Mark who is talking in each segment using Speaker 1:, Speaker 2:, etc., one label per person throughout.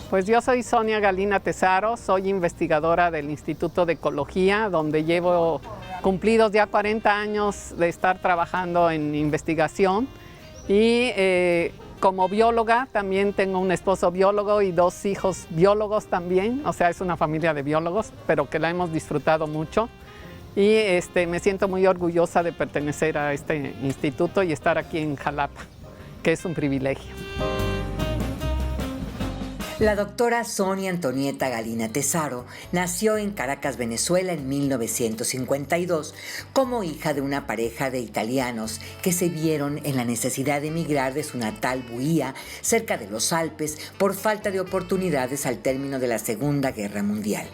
Speaker 1: Pues yo soy Sonia Galina Tesaro, soy investigadora del Instituto de Ecología, donde llevo cumplidos ya 40 años de estar trabajando en investigación y como bióloga también tengo un esposo biólogo y 2 hijos biólogos también, o sea, es una familia de biólogos, pero que la hemos disfrutado mucho y me siento muy orgullosa de pertenecer a este instituto y estar aquí en Jalapa, que es un privilegio.
Speaker 2: La doctora Sonia Antonieta Galina Tesaro nació en Caracas, Venezuela, en 1952 como hija de una pareja de italianos que se vieron en la necesidad de emigrar de su natal Buía, cerca de los Alpes, por falta de oportunidades al término de la Segunda Guerra Mundial.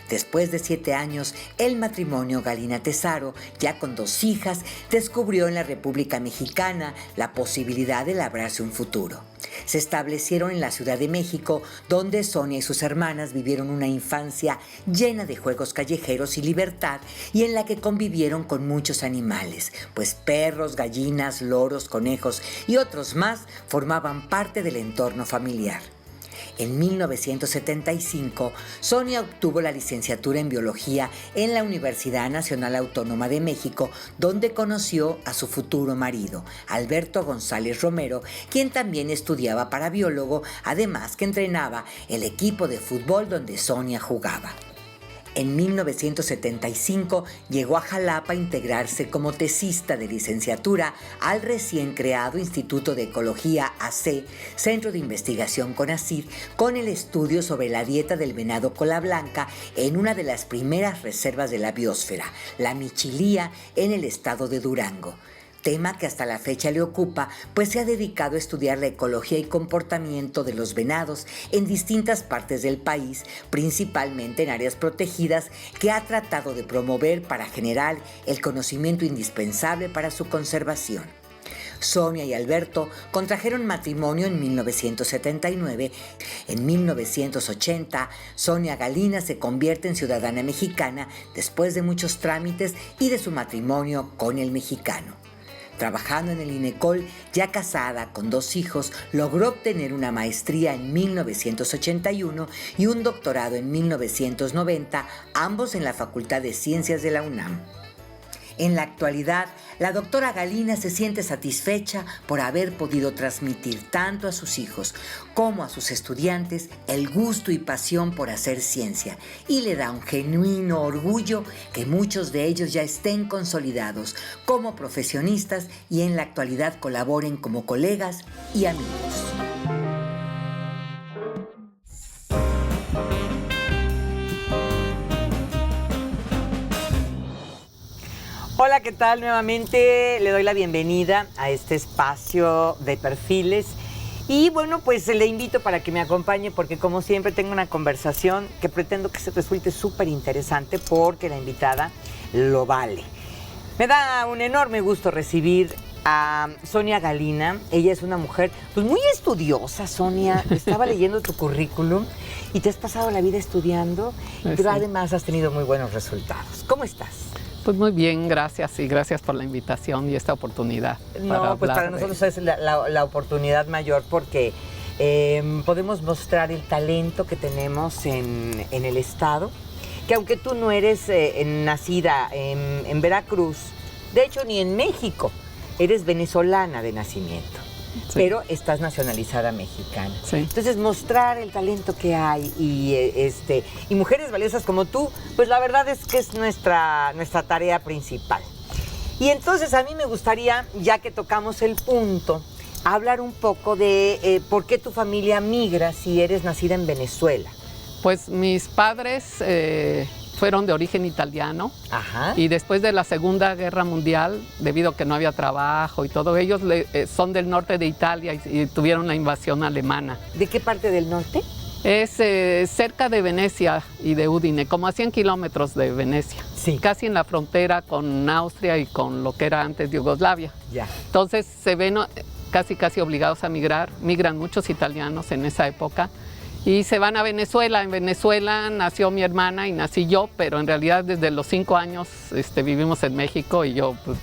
Speaker 2: Después de 7 años, el matrimonio Galina Tesaro, ya con 2 hijas, descubrió en la República Mexicana la posibilidad de labrarse un futuro. Se establecieron en la Ciudad de México, donde Sonia y sus hermanas vivieron una infancia llena de juegos callejeros y libertad, y en la que convivieron con muchos animales, pues perros, gallinas, loros, conejos y otros más formaban parte del entorno familiar. En 1975, Sonia obtuvo la licenciatura en Biología en la Universidad Nacional Autónoma de México, donde conoció a su futuro marido, Alberto González Romero, quien también estudiaba para biólogo, además que entrenaba el equipo de fútbol donde Sonia jugaba. En 1975 llegó a Jalapa a integrarse como tesista de licenciatura al recién creado Instituto de Ecología AC, Centro de Investigación CONACYT, con el estudio sobre la dieta del venado cola blanca en una de las primeras reservas de la biosfera, la Michilía, en el estado de Durango. Tema que hasta la fecha le ocupa, pues se ha dedicado a estudiar la ecología y comportamiento de los venados en distintas partes del país, principalmente en áreas protegidas, que ha tratado de promover para generar el conocimiento indispensable para su conservación. Sonia y Alberto contrajeron matrimonio en 1979. En 1980, Sonia Galina se convierte en ciudadana mexicana después de muchos trámites y de su matrimonio con el mexicano. Trabajando en el INECOL, ya casada con 2 hijos, logró obtener una maestría en 1981 y un doctorado en 1990, ambos en la Facultad de Ciencias de la UNAM. En la actualidad, la doctora Galina se siente satisfecha por haber podido transmitir tanto a sus hijos como a sus estudiantes el gusto y pasión por hacer ciencia, y le da un genuino orgullo que muchos de ellos ya estén consolidados como profesionistas y en la actualidad colaboren como colegas y amigos. Hola, ¿qué tal? Nuevamente le doy la bienvenida a este espacio de perfiles y bueno, pues le invito para que me acompañe porque como siempre tengo una conversación que pretendo que se resulte súper interesante porque la invitada lo vale. Me da un enorme gusto recibir a Sonia Galina. Ella es una mujer pues muy estudiosa, Sonia. Estaba leyendo tu currículum y te has pasado la vida estudiando, pero además has tenido muy buenos resultados. ¿Cómo estás?
Speaker 1: Pues muy bien, gracias y gracias por la invitación y esta oportunidad.
Speaker 2: No, pues para nosotros es la oportunidad mayor porque podemos mostrar el talento que tenemos en el estado, que aunque tú no eres nacida en Veracruz, de hecho ni en México, eres venezolana de nacimiento. Sí. Pero estás nacionalizada mexicana. Sí. Entonces, mostrar el talento que hay y mujeres valiosas como tú, pues la verdad es que es nuestra tarea principal. Y entonces a mí me gustaría, ya que tocamos el punto, hablar un poco de por qué tu familia migra si eres nacida en Venezuela.
Speaker 1: Pues mis padres fueron de origen italiano. Ajá. Y después de la Segunda Guerra Mundial, debido a que no había trabajo y todo, ellos son del norte de Italia y tuvieron la invasión alemana.
Speaker 2: ¿De qué parte del norte?
Speaker 1: Es cerca de Venecia y de Udine, como a 100 kilómetros de Venecia. Sí. Casi en la frontera con Austria y con lo que era antes Yugoslavia. Ya. Entonces se ven casi obligados a migrar. Migran muchos italianos en esa época. Y se van a Venezuela. En Venezuela nació mi hermana y nací yo, pero en realidad desde los 5 años vivimos en México y yo pues,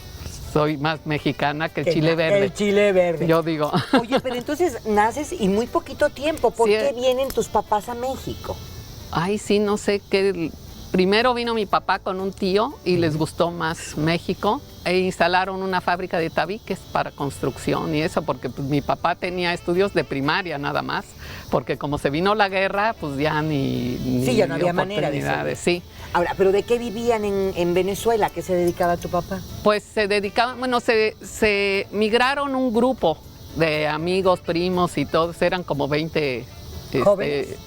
Speaker 1: soy más mexicana que el chile verde.
Speaker 2: El chile verde.
Speaker 1: Yo digo.
Speaker 2: Oye, pero entonces naces y muy poquito tiempo. ¿Por qué vienen tus papás a México?
Speaker 1: Ay, sí, no sé qué. Primero vino mi papá con un tío y les gustó más México e instalaron una fábrica de tabiques para construcción y eso, porque pues, mi papá tenía estudios de primaria nada más, porque como se vino la guerra, pues ya
Speaker 2: ya no había manera de ser.
Speaker 1: Sí.
Speaker 2: Ahora, ¿pero de qué vivían en Venezuela? ¿A qué se dedicaba tu papá?
Speaker 1: Pues se dedicaban, bueno, se migraron un grupo de amigos, primos y todos, eran como 20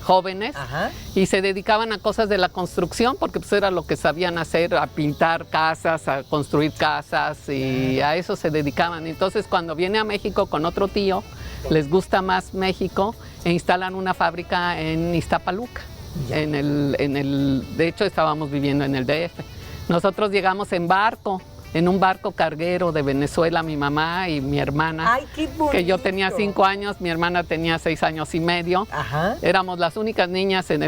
Speaker 1: jóvenes
Speaker 2: Ajá.
Speaker 1: Y se dedicaban a cosas de la construcción porque pues era lo que sabían hacer, a pintar casas, a construir casas y a eso se dedicaban. Entonces cuando viene a México con otro tío, les gusta más México e instalan una fábrica en Iztapaluca. De hecho estábamos viviendo en el DF. Nosotros llegamos en barco. En un barco carguero de Venezuela, mi mamá y mi hermana.
Speaker 2: ¡Ay, qué bonito!
Speaker 1: Que yo tenía 5 años, mi hermana tenía 6 años y medio.
Speaker 2: Ajá.
Speaker 1: Éramos las únicas niñas en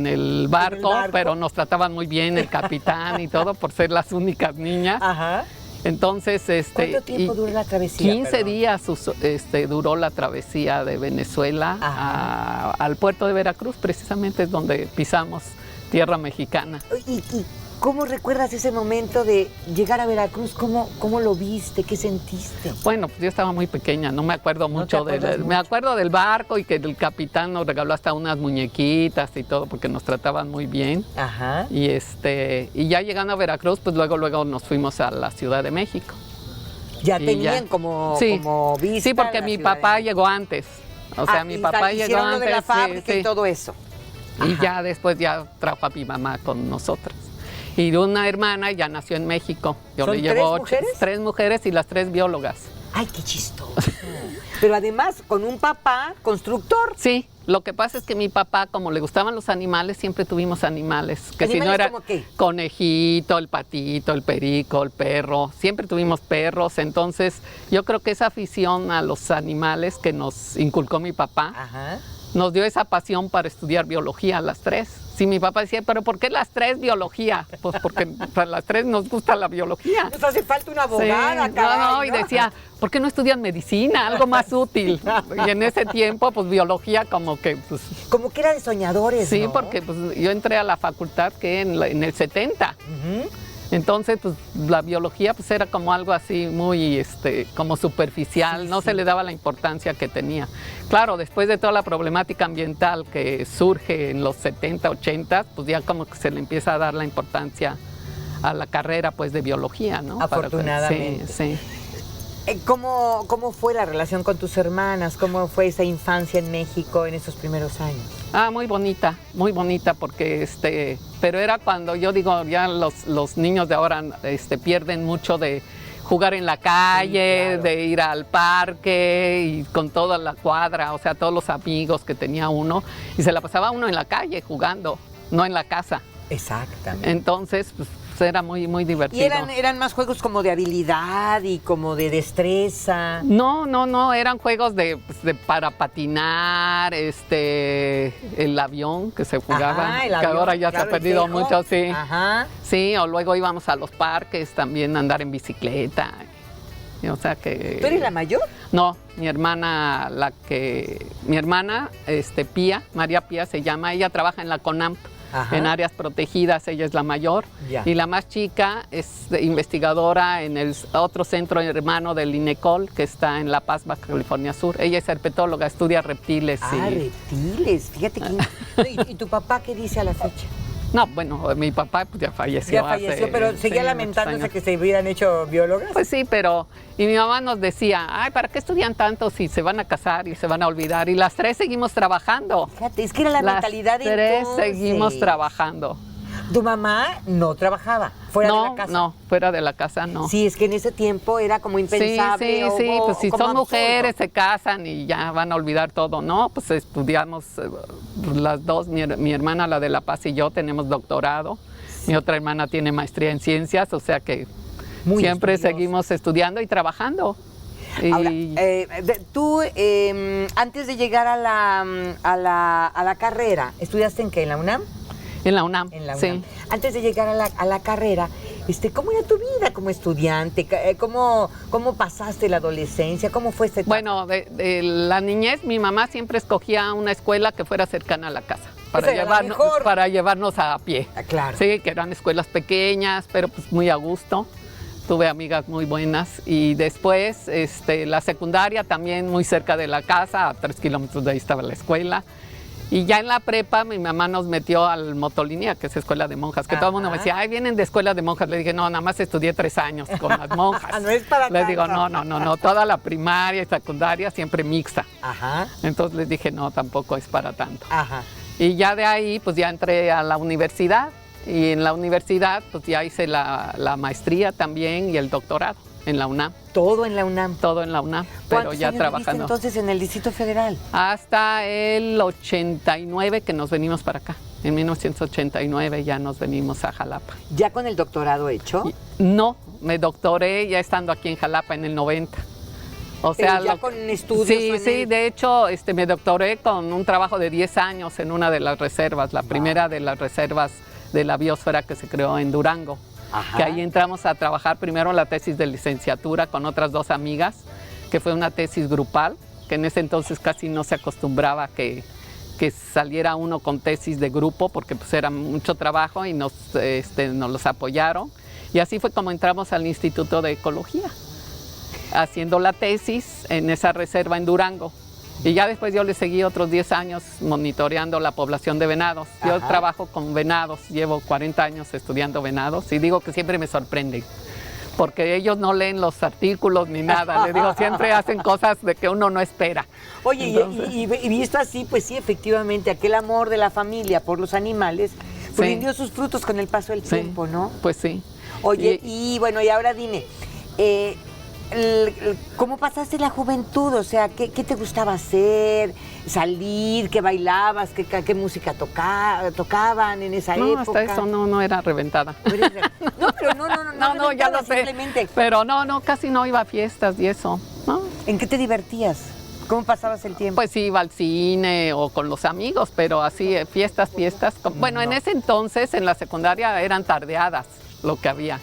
Speaker 1: el barco, pero nos trataban muy bien el capitán y todo por ser las únicas niñas.
Speaker 2: Ajá.
Speaker 1: Entonces,
Speaker 2: ¿cuánto tiempo duró la travesía?
Speaker 1: 15 días duró la travesía de Venezuela al puerto de Veracruz, precisamente es donde pisamos tierra mexicana.
Speaker 2: ¿Y cómo recuerdas ese momento de llegar a Veracruz? ¿Cómo lo viste? ¿Qué sentiste?
Speaker 1: Bueno, pues yo estaba muy pequeña, no me acuerdo mucho. Me acuerdo del barco y que el capitán nos regaló hasta unas muñequitas y todo porque nos trataban muy bien.
Speaker 2: Ajá.
Speaker 1: Y ya llegando a Veracruz, pues luego nos fuimos a la Ciudad de México.
Speaker 2: Ya tenían como vista.
Speaker 1: Sí, porque mi papá llegó antes. O sea, mi papá llegó antes.
Speaker 2: De la fábrica y todo eso.
Speaker 1: Y ya después ya trajo a mi mamá con nosotras. Y una hermana ya nació en México. Yo le llevo 3 mujeres y las 3 biólogas.
Speaker 2: ¡Ay, qué chistoso! Pero además, con un papá constructor.
Speaker 1: Sí, lo que pasa es que mi papá, como le gustaban los animales, siempre tuvimos animales. Que si no era
Speaker 2: ¿cómo qué?
Speaker 1: Conejito, el patito, el perico, el perro. Siempre tuvimos perros. Entonces, yo creo que esa afición a los animales que nos inculcó mi papá,
Speaker 2: Ajá.
Speaker 1: nos dio esa pasión para estudiar biología a las 3. Sí, mi papá decía, ¿pero por qué las 3 biología? Pues porque a las 3 nos gusta la biología.
Speaker 2: Nos hace falta una abogada,
Speaker 1: sí,
Speaker 2: caray,
Speaker 1: y decía, ¿por qué no estudian medicina? Algo más útil. Y en ese tiempo, pues biología como que... Pues,
Speaker 2: como que era de soñadores,
Speaker 1: sí,
Speaker 2: ¿no?
Speaker 1: porque pues, yo entré a la facultad que en el 70. Entonces, pues la biología pues era como algo así muy como superficial, no se le daba la importancia que tenía. Claro, después de toda la problemática ambiental que surge en los 70, 80, pues ya como que se le empieza a dar la importancia a la carrera pues de biología, ¿no?
Speaker 2: Afortunadamente.
Speaker 1: Sí.
Speaker 2: ¿Cómo fue la relación con tus hermanas? ¿Cómo fue esa infancia en México en esos primeros años?
Speaker 1: Muy bonita porque pero era cuando yo digo, ya los niños de ahora pierden mucho de jugar en la calle, sí, claro, de ir al parque y con toda la cuadra, o sea, todos los amigos que tenía uno, y se la pasaba uno en la calle jugando, no en la casa.
Speaker 2: Exactamente.
Speaker 1: Entonces, pues era muy, muy divertido.
Speaker 2: ¿Y eran más juegos como de habilidad y como de destreza?
Speaker 1: No, eran juegos para patinar, el avión que se jugaba, que ahora ya se ha perdido mucho, sí.
Speaker 2: Ajá.
Speaker 1: Sí, o luego íbamos a los parques también a andar en bicicleta. O sea que...
Speaker 2: ¿Tú eres la mayor?
Speaker 1: No, mi hermana, Pía, María Pía se llama, ella trabaja en la CONAMP. Ajá. En áreas protegidas, ella es la mayor, ya, y la más chica es investigadora en el otro centro hermano del INECOL, que está en La Paz, Baja California Sur. Ella es herpetóloga, estudia reptiles.
Speaker 2: Reptiles, fíjate que... ¿Y tu papá qué dice a la fecha?
Speaker 1: No, bueno, mi papá pues, ya falleció.
Speaker 2: Pero seguía lamentándose que se hubieran hecho biólogas.
Speaker 1: Pues sí, pero... Y mi mamá nos decía, ¿para qué estudian tanto si se van a casar y se van a olvidar? Y las 3 seguimos trabajando.
Speaker 2: Fíjate, es que era la mentalidad de
Speaker 1: entonces. Las 3 seguimos trabajando.
Speaker 2: ¿Tu mamá no trabajaba fuera de la casa?
Speaker 1: No, fuera de la casa no.
Speaker 2: Sí, es que en ese tiempo era como impensable.
Speaker 1: Sí, pues si son mujeres se casan y ya van a olvidar todo. No, pues estudiamos las dos, mi hermana, la de La Paz, y yo tenemos doctorado. Sí. Mi otra hermana tiene maestría en ciencias, o sea que muy siempre estudiosos. Seguimos estudiando y trabajando.
Speaker 2: Ahora, tú, antes de llegar a la carrera, ¿estudiaste en qué? ¿En la UNAM?
Speaker 1: En la UNAM,
Speaker 2: en la UNAM.
Speaker 1: Sí.
Speaker 2: Antes de llegar a la carrera, ¿Cómo era tu vida como estudiante? ¿Cómo pasaste la adolescencia? ¿Cómo fue esta etapa?
Speaker 1: Bueno, de la niñez, mi mamá siempre escogía una escuela que fuera cercana a la casa para llevarnos a pie.
Speaker 2: Ah, claro.
Speaker 1: Sí, que eran escuelas pequeñas, pero pues muy a gusto. Tuve amigas muy buenas y después la secundaria también muy cerca de la casa, a 3 kilómetros de ahí estaba la escuela. Y ya en la prepa mi mamá nos metió al Motolinía, que es escuela de monjas, que todo el mundo me decía, ay, vienen de escuela de monjas. Le dije, no, nada más estudié 3 años con las monjas.
Speaker 2: No es para
Speaker 1: Les
Speaker 2: tanto.
Speaker 1: digo, no, toda la primaria y secundaria siempre mixta.
Speaker 2: Ajá.
Speaker 1: Entonces les dije, no, tampoco es para tanto.
Speaker 2: Ajá.
Speaker 1: Y ya de ahí, pues ya entré a la universidad. Y en la universidad, pues ya hice la maestría también y el doctorado en la UNAM.
Speaker 2: Todo en la UNAM.
Speaker 1: Todo en la UNAM, pero ya
Speaker 2: años
Speaker 1: trabajando.
Speaker 2: viviste entonces en el Distrito Federal?
Speaker 1: Hasta el 89 que nos venimos para acá. En 1989 ya nos venimos a Jalapa.
Speaker 2: ¿Ya con el doctorado hecho?
Speaker 1: No, me doctoré ya estando aquí en Jalapa en el 90. O sea,
Speaker 2: ya con estudios.
Speaker 1: Sí, de hecho me doctoré con un trabajo de 10 años en una de las reservas, la primera de las reservas de la biosfera que se creó en Durango.
Speaker 2: Ajá.
Speaker 1: Que ahí entramos a trabajar primero la tesis de licenciatura con otras 2 amigas, que fue una tesis grupal, que en ese entonces casi no se acostumbraba que saliera uno con tesis de grupo, porque pues era mucho trabajo y nos los apoyaron. Y así fue como entramos al Instituto de Ecología, haciendo la tesis en esa reserva en Durango. Y ya después yo le seguí otros 10 años monitoreando la población de venados. Yo trabajo con venados, llevo 40 años estudiando venados y digo que siempre me sorprenden, porque ellos no leen los artículos ni nada. Les digo, siempre hacen cosas de que uno no espera.
Speaker 2: Oye, entonces, y visto así, pues sí, efectivamente, aquel amor de la familia por los animales pues rindió sus frutos con el paso del tiempo, ¿no?
Speaker 1: Pues sí.
Speaker 2: Oye, y bueno, y ahora dime, ¿cómo pasaste la juventud? O sea, ¿qué te gustaba hacer? ¿Salir? ¿Qué bailabas? ¿Qué música tocaban en esa época?
Speaker 1: No, hasta eso no era reventada.
Speaker 2: No, pero no,
Speaker 1: ya lo sé.
Speaker 2: Simplemente.
Speaker 1: Pero no, casi no iba a fiestas y eso, ¿no?
Speaker 2: ¿En qué te divertías? ¿Cómo pasabas el tiempo?
Speaker 1: Pues iba al cine o con los amigos, pero así, fiestas. Bueno, en ese entonces, en la secundaria, eran tardeadas lo que había.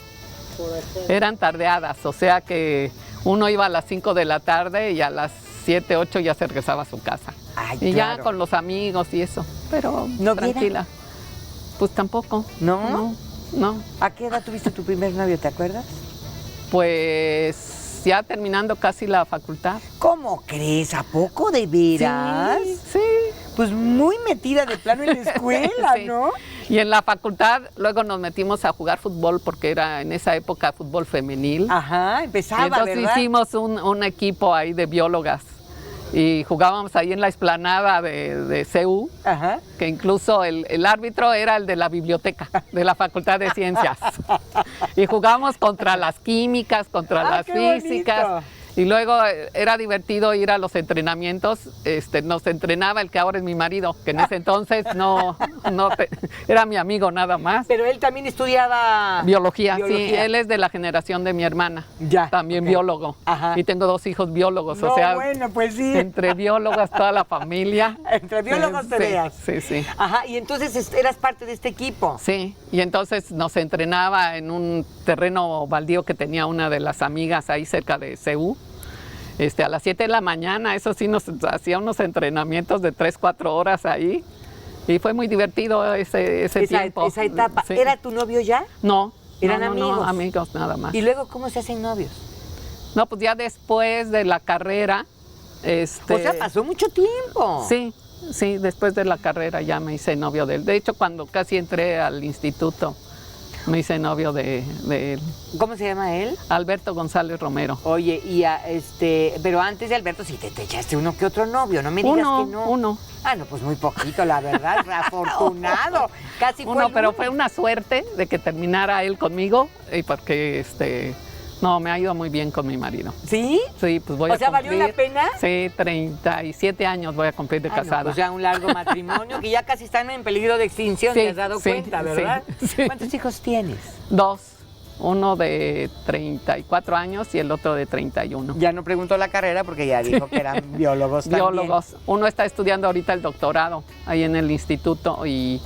Speaker 1: Eran tardeadas, o sea que uno iba a las 5 de la tarde y a las 7, 8 ya se regresaba a su casa.
Speaker 2: Ay,
Speaker 1: y
Speaker 2: claro.
Speaker 1: ya con los amigos y eso, pero
Speaker 2: ¿No
Speaker 1: tranquila. Pues tampoco.
Speaker 2: ¿No?
Speaker 1: No.
Speaker 2: ¿A qué edad tuviste tu primer novio, te acuerdas?
Speaker 1: Pues ya terminando casi la facultad.
Speaker 2: ¿Cómo crees? ¿A poco de veras?
Speaker 1: Sí.
Speaker 2: Pues muy metida de plano en la escuela,
Speaker 1: Sí.
Speaker 2: ¿no?
Speaker 1: Y en la facultad luego nos metimos a jugar fútbol porque era en esa época fútbol femenil.
Speaker 2: Ajá, empezaba,
Speaker 1: Y entonces
Speaker 2: ¿verdad?
Speaker 1: hicimos un equipo ahí de biólogas y jugábamos ahí en la explanada de CU,
Speaker 2: Ajá.
Speaker 1: que incluso el árbitro era el de la biblioteca de la Facultad de Ciencias. Y jugábamos contra las químicas, contra las
Speaker 2: qué
Speaker 1: físicas.
Speaker 2: bonito.
Speaker 1: Y luego era divertido ir a los entrenamientos. Nos entrenaba el que ahora es mi marido, que en ese entonces era mi amigo nada más.
Speaker 2: Pero él también estudiaba...
Speaker 1: Biología, sí, él es de la generación de mi hermana,
Speaker 2: Ya,
Speaker 1: también
Speaker 2: ok.
Speaker 1: biólogo.
Speaker 2: Ajá.
Speaker 1: Y tengo 2 hijos biólogos,
Speaker 2: No,
Speaker 1: o sea,
Speaker 2: bueno, pues sí.
Speaker 1: entre biólogos toda la familia.
Speaker 2: Entre biólogos te
Speaker 1: Sí,
Speaker 2: veas.
Speaker 1: Sí.
Speaker 2: Ajá, y entonces eras parte de este equipo.
Speaker 1: Sí, y entonces nos entrenaba en un terreno baldío que tenía una de las amigas ahí cerca de CU. A las 7 de la mañana, eso sí, nos hacía unos entrenamientos de 3, 4 horas ahí. Y fue muy divertido ese tiempo.
Speaker 2: Esa etapa.
Speaker 1: Sí.
Speaker 2: ¿Era tu novio ya?
Speaker 1: No.
Speaker 2: ¿Eran
Speaker 1: no,
Speaker 2: amigos?
Speaker 1: No, amigos nada más.
Speaker 2: ¿Y luego cómo se hacen novios?
Speaker 1: No, pues ya después de la carrera.
Speaker 2: O sea, pasó mucho tiempo.
Speaker 1: Sí, después de la carrera ya me hice novio de él. De hecho, cuando casi entré al instituto, me hice novio de él.
Speaker 2: ¿Cómo se llama él?
Speaker 1: Alberto González Romero.
Speaker 2: Oye, pero antes de Alberto sí te echaste uno que otro novio, no me digas que no.
Speaker 1: Uno.
Speaker 2: Ah, no, pues muy poquito, la verdad, afortunado. Casi fue
Speaker 1: Pero
Speaker 2: uno.
Speaker 1: fue una suerte de que terminara él conmigo, y porque no, me ha ido muy bien con mi marido.
Speaker 2: ¿Sí?
Speaker 1: Sí, pues voy a
Speaker 2: O sea,
Speaker 1: cumplir.
Speaker 2: ¿valió la pena?
Speaker 1: Sí, 37 años voy a cumplir de casada.
Speaker 2: No, pues ya un largo matrimonio que ya casi están en peligro de extinción,
Speaker 1: Sí,
Speaker 2: te has dado
Speaker 1: sí,
Speaker 2: cuenta, ¿verdad?
Speaker 1: sí.
Speaker 2: ¿Cuántos hijos tienes?
Speaker 1: 2, uno de 34 años y el otro de 31.
Speaker 2: Ya no preguntó la carrera porque ya dijo que eran biólogos también.
Speaker 1: Biólogos. Uno está estudiando ahorita el doctorado ahí en el instituto y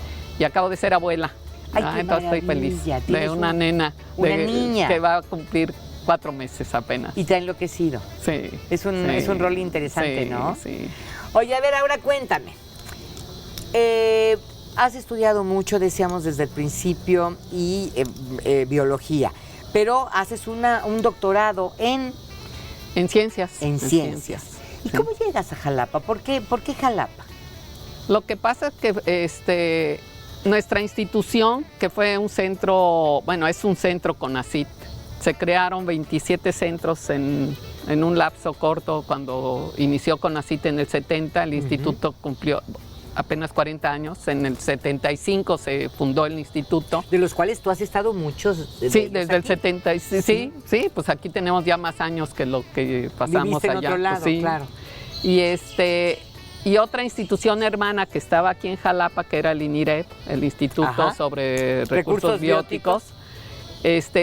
Speaker 1: acabo de ser abuela.
Speaker 3: Ay, qué
Speaker 1: entonces estoy feliz
Speaker 3: maravilla.
Speaker 1: de
Speaker 3: Tienes
Speaker 1: una nena.
Speaker 3: una niña.
Speaker 1: Que va a cumplir 4 meses apenas.
Speaker 3: Y te ha enloquecido.
Speaker 1: Sí.
Speaker 3: Es un rol interesante,
Speaker 1: sí,
Speaker 3: ¿no?
Speaker 1: Sí.
Speaker 3: Oye, a ver, ahora cuéntame. Has estudiado mucho, decíamos desde el principio, y biología, pero haces un doctorado en
Speaker 1: ciencias.
Speaker 3: En ciencias. ¿Y cómo llegas a Jalapa? ¿Por qué Jalapa?
Speaker 1: Lo que pasa es que nuestra institución, que fue un centro, bueno, es un centro CONACYT, se crearon 27 centros en un lapso corto. Cuando inició CONACYT en el 70, el instituto cumplió apenas 40 años. En el 75 se fundó el instituto.
Speaker 3: De los cuales tú has estado muchos.
Speaker 1: Sí, desde el 76. Sí, pues aquí tenemos ya más años que lo que pasamos
Speaker 3: Viviste
Speaker 1: allá.
Speaker 3: en otro lado,
Speaker 1: pues, sí.
Speaker 3: claro.
Speaker 1: Y otra institución hermana que estaba aquí en Jalapa, que era el INIREP, el Instituto sobre Recursos Bióticos,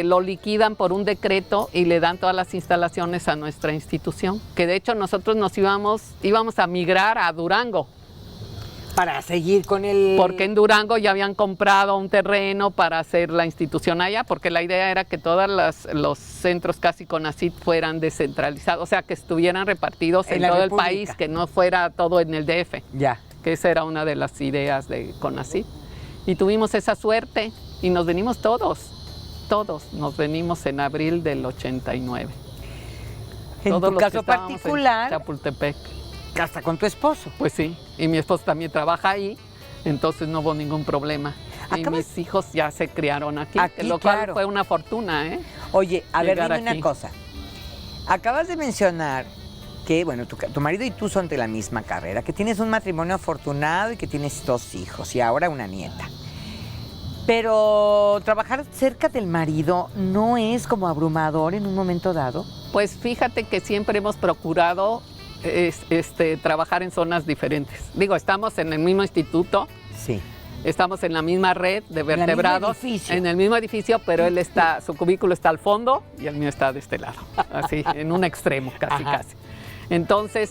Speaker 1: lo liquidan por un decreto y le dan todas las instalaciones a nuestra institución, que de hecho nosotros íbamos a migrar a Durango.
Speaker 3: Para seguir con el...
Speaker 1: Porque en Durango ya habían comprado un terreno para hacer la institución allá, porque la idea era que todos los centros casi CONACYT fueran descentralizados, o sea, que estuvieran repartidos en todo el país, que no fuera todo en el DF.
Speaker 3: Ya.
Speaker 1: Que esa era una de las ideas de CONACYT. Y tuvimos esa suerte y nos venimos todos nos venimos en abril del 89.
Speaker 3: En
Speaker 1: todos
Speaker 3: tu
Speaker 1: los
Speaker 3: caso
Speaker 1: que estábamos
Speaker 3: particular...
Speaker 1: en Chapultepec.
Speaker 3: Hasta con tu esposo.
Speaker 1: Pues sí, y mi esposo también trabaja ahí, entonces no hubo ningún problema. Y mis hijos ya se criaron aquí, lo cual fue una fortuna, ¿eh?
Speaker 3: Oye, a ver, dime
Speaker 1: aquí.
Speaker 3: una cosa. Acabas de mencionar que, bueno, tu marido y tú son de la misma carrera, que tienes un matrimonio afortunado y que tienes 2 hijos y ahora una nieta. Pero trabajar cerca del marido no es como abrumador en un momento dado.
Speaker 1: Pues fíjate que siempre hemos procurado trabajar en zonas diferentes. Digo, estamos en el mismo instituto.
Speaker 3: Sí.
Speaker 1: Estamos en la misma red de vertebrados. En el mismo edificio, pero su cubículo está al fondo y el mío está de este lado. Así, en un extremo, casi. Entonces,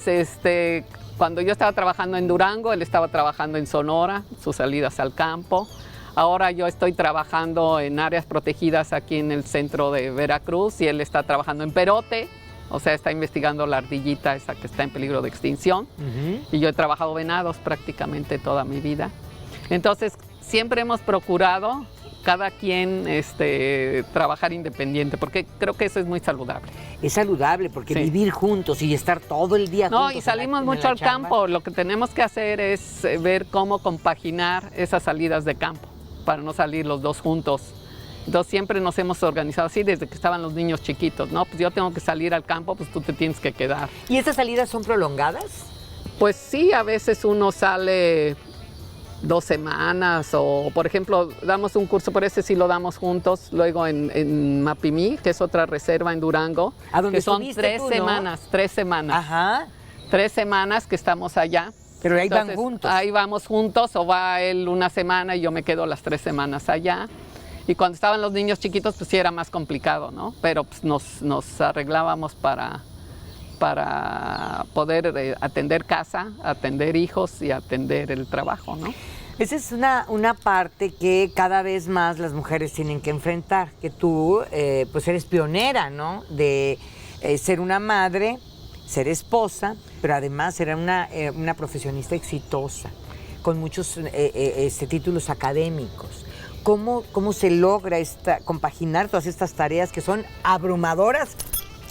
Speaker 1: cuando yo estaba trabajando en Durango, él estaba trabajando en Sonora, sus salidas al campo. Ahora yo estoy trabajando en áreas protegidas aquí en el centro de Veracruz y él está trabajando en Perote. O sea, está investigando la ardillita esa que está en peligro de extinción. Y yo he trabajado venados prácticamente toda mi vida. Entonces, siempre hemos procurado cada quien trabajar independiente, porque creo que eso es muy saludable.
Speaker 3: Es saludable, porque vivir juntos y estar todo el día juntos.
Speaker 1: No, y salimos mucho al campo. Lo que tenemos que hacer es ver cómo compaginar esas salidas de campo, para no salir los dos juntos. Entonces siempre nos hemos organizado así desde que estaban los niños chiquitos, ¿no? Pues yo tengo que salir al campo, pues tú te tienes que quedar.
Speaker 3: ¿Y estas salidas son prolongadas?
Speaker 1: Pues sí, a veces uno sale 2 semanas o, por ejemplo, damos un curso, por ese sí lo damos juntos, luego en Mapimí, que es otra reserva en Durango,
Speaker 3: ¿A dónde
Speaker 1: que son
Speaker 3: estuviste tú, no?
Speaker 1: 3 semanas.
Speaker 3: Ajá.
Speaker 1: 3 semanas que estamos allá.
Speaker 3: Pero ahí
Speaker 1: Entonces,
Speaker 3: van juntos.
Speaker 1: Ahí vamos juntos, o va él una semana y yo me quedo las 3 semanas allá. Y cuando estaban los niños chiquitos, pues sí era más complicado, ¿no? Pero pues nos arreglábamos para poder atender casa, atender hijos y atender el trabajo, ¿no?
Speaker 3: Esa es una parte que cada vez más las mujeres tienen que enfrentar, que tú pues eres pionera, ¿no? De ser una madre, ser esposa, pero además ser una profesionista exitosa, con muchos títulos académicos. ¿Cómo se logra compaginar todas estas tareas que son abrumadoras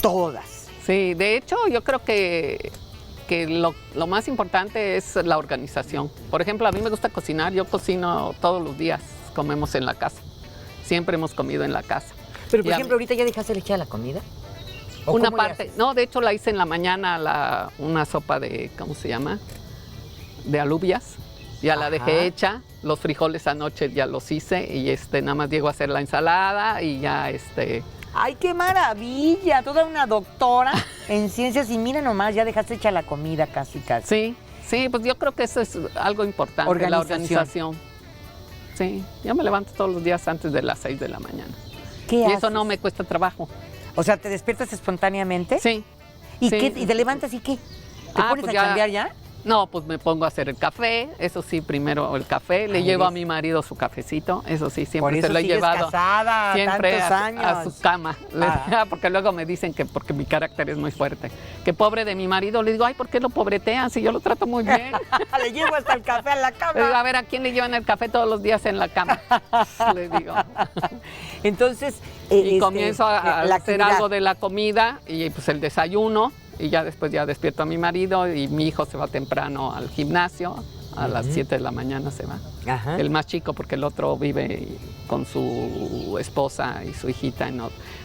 Speaker 3: todas?
Speaker 1: Sí, de hecho yo creo que lo más importante es la organización. Por ejemplo, a mí me gusta cocinar, yo cocino todos los días, comemos en la casa. Siempre hemos comido en la casa.
Speaker 3: Pero, por ejemplo, ¿ahorita ya dejaste echar la comida?
Speaker 1: Una parte, no, de hecho la hice en la mañana, una sopa de, ¿cómo se llama? De alubias. Ya la dejé hecha, los frijoles anoche ya los hice y nada más llego a hacer la ensalada y ya
Speaker 3: ¡Ay, qué maravilla! Toda una doctora en ciencias y mira nomás, ya dejaste hecha la comida casi.
Speaker 1: Sí, pues yo creo que eso es algo importante, la organización. Sí, yo me levanto todos los días antes de las 6 de la mañana.
Speaker 3: ¿Qué haces?
Speaker 1: Eso no me cuesta trabajo.
Speaker 3: O sea, ¿te despiertas espontáneamente?
Speaker 1: Sí.
Speaker 3: ¿Y te levantas y qué? ¿Te pones
Speaker 1: pues
Speaker 3: a cambiar ya?
Speaker 1: No, pues me pongo a hacer el café, eso sí, primero el café, le llevo a mi marido su cafecito, eso sí, siempre se lo he llevado
Speaker 3: casada,
Speaker 1: siempre
Speaker 3: tantos años.
Speaker 1: a su cama, porque luego me dicen que porque mi carácter es muy fuerte, que pobre de mi marido, le digo, ay, ¿por qué lo pobretean si yo lo trato muy bien?
Speaker 3: Le llevo hasta el café a la cama.
Speaker 1: Le digo, a ver, ¿a quién le llevan el café todos los días en la cama? Le digo.
Speaker 3: Entonces,
Speaker 1: y comienzo a hacer
Speaker 3: actividad.
Speaker 1: algo de la comida y pues el desayuno. Y ya después ya despierto a mi marido y mi hijo se va temprano al gimnasio, a las 7 de la mañana se va.
Speaker 3: Ajá.
Speaker 1: El más chico porque el otro vive con su esposa y su hijita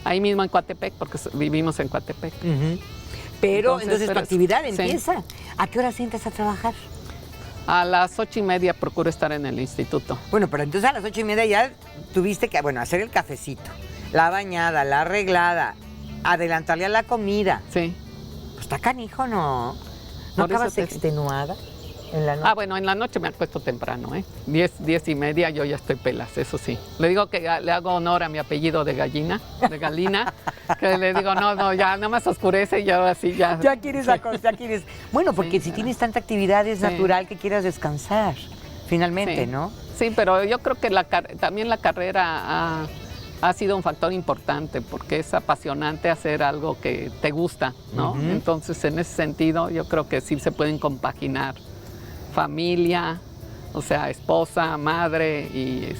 Speaker 1: ahí mismo en Coatepec, porque vivimos en Coatepec.
Speaker 3: Pero entonces tu
Speaker 1: pero
Speaker 3: actividad
Speaker 1: sí.
Speaker 3: empieza. ¿A qué hora entras a trabajar?
Speaker 1: A las 8:30 procuro estar en el instituto.
Speaker 3: Bueno, pero entonces a las 8:30 ya tuviste que, hacer el cafecito, la bañada, la arreglada, adelantarle a la comida.
Speaker 1: Sí.
Speaker 3: Pues está canijo, ¿no? ¿No
Speaker 1: Por eso
Speaker 3: acabas
Speaker 1: te-
Speaker 3: extenuada en la noche?
Speaker 1: Bueno, en la noche me acuesto temprano, 10:30 yo ya estoy pelas, eso sí. Le digo que le hago honor a mi apellido de Galina, que le digo, no, ya nada más oscurece y yo así ya.
Speaker 3: Ya quieres Bueno, porque si tienes tanta actividad es
Speaker 1: Sí.
Speaker 3: natural que quieras descansar, finalmente,
Speaker 1: Sí.
Speaker 3: ¿no?
Speaker 1: Sí, pero yo creo que también la carrera ha sido un factor importante porque es apasionante hacer algo que te gusta, ¿no?
Speaker 3: Ujú.
Speaker 1: Entonces, en ese sentido, yo creo que sí se pueden compaginar familia, o sea, esposa, madre y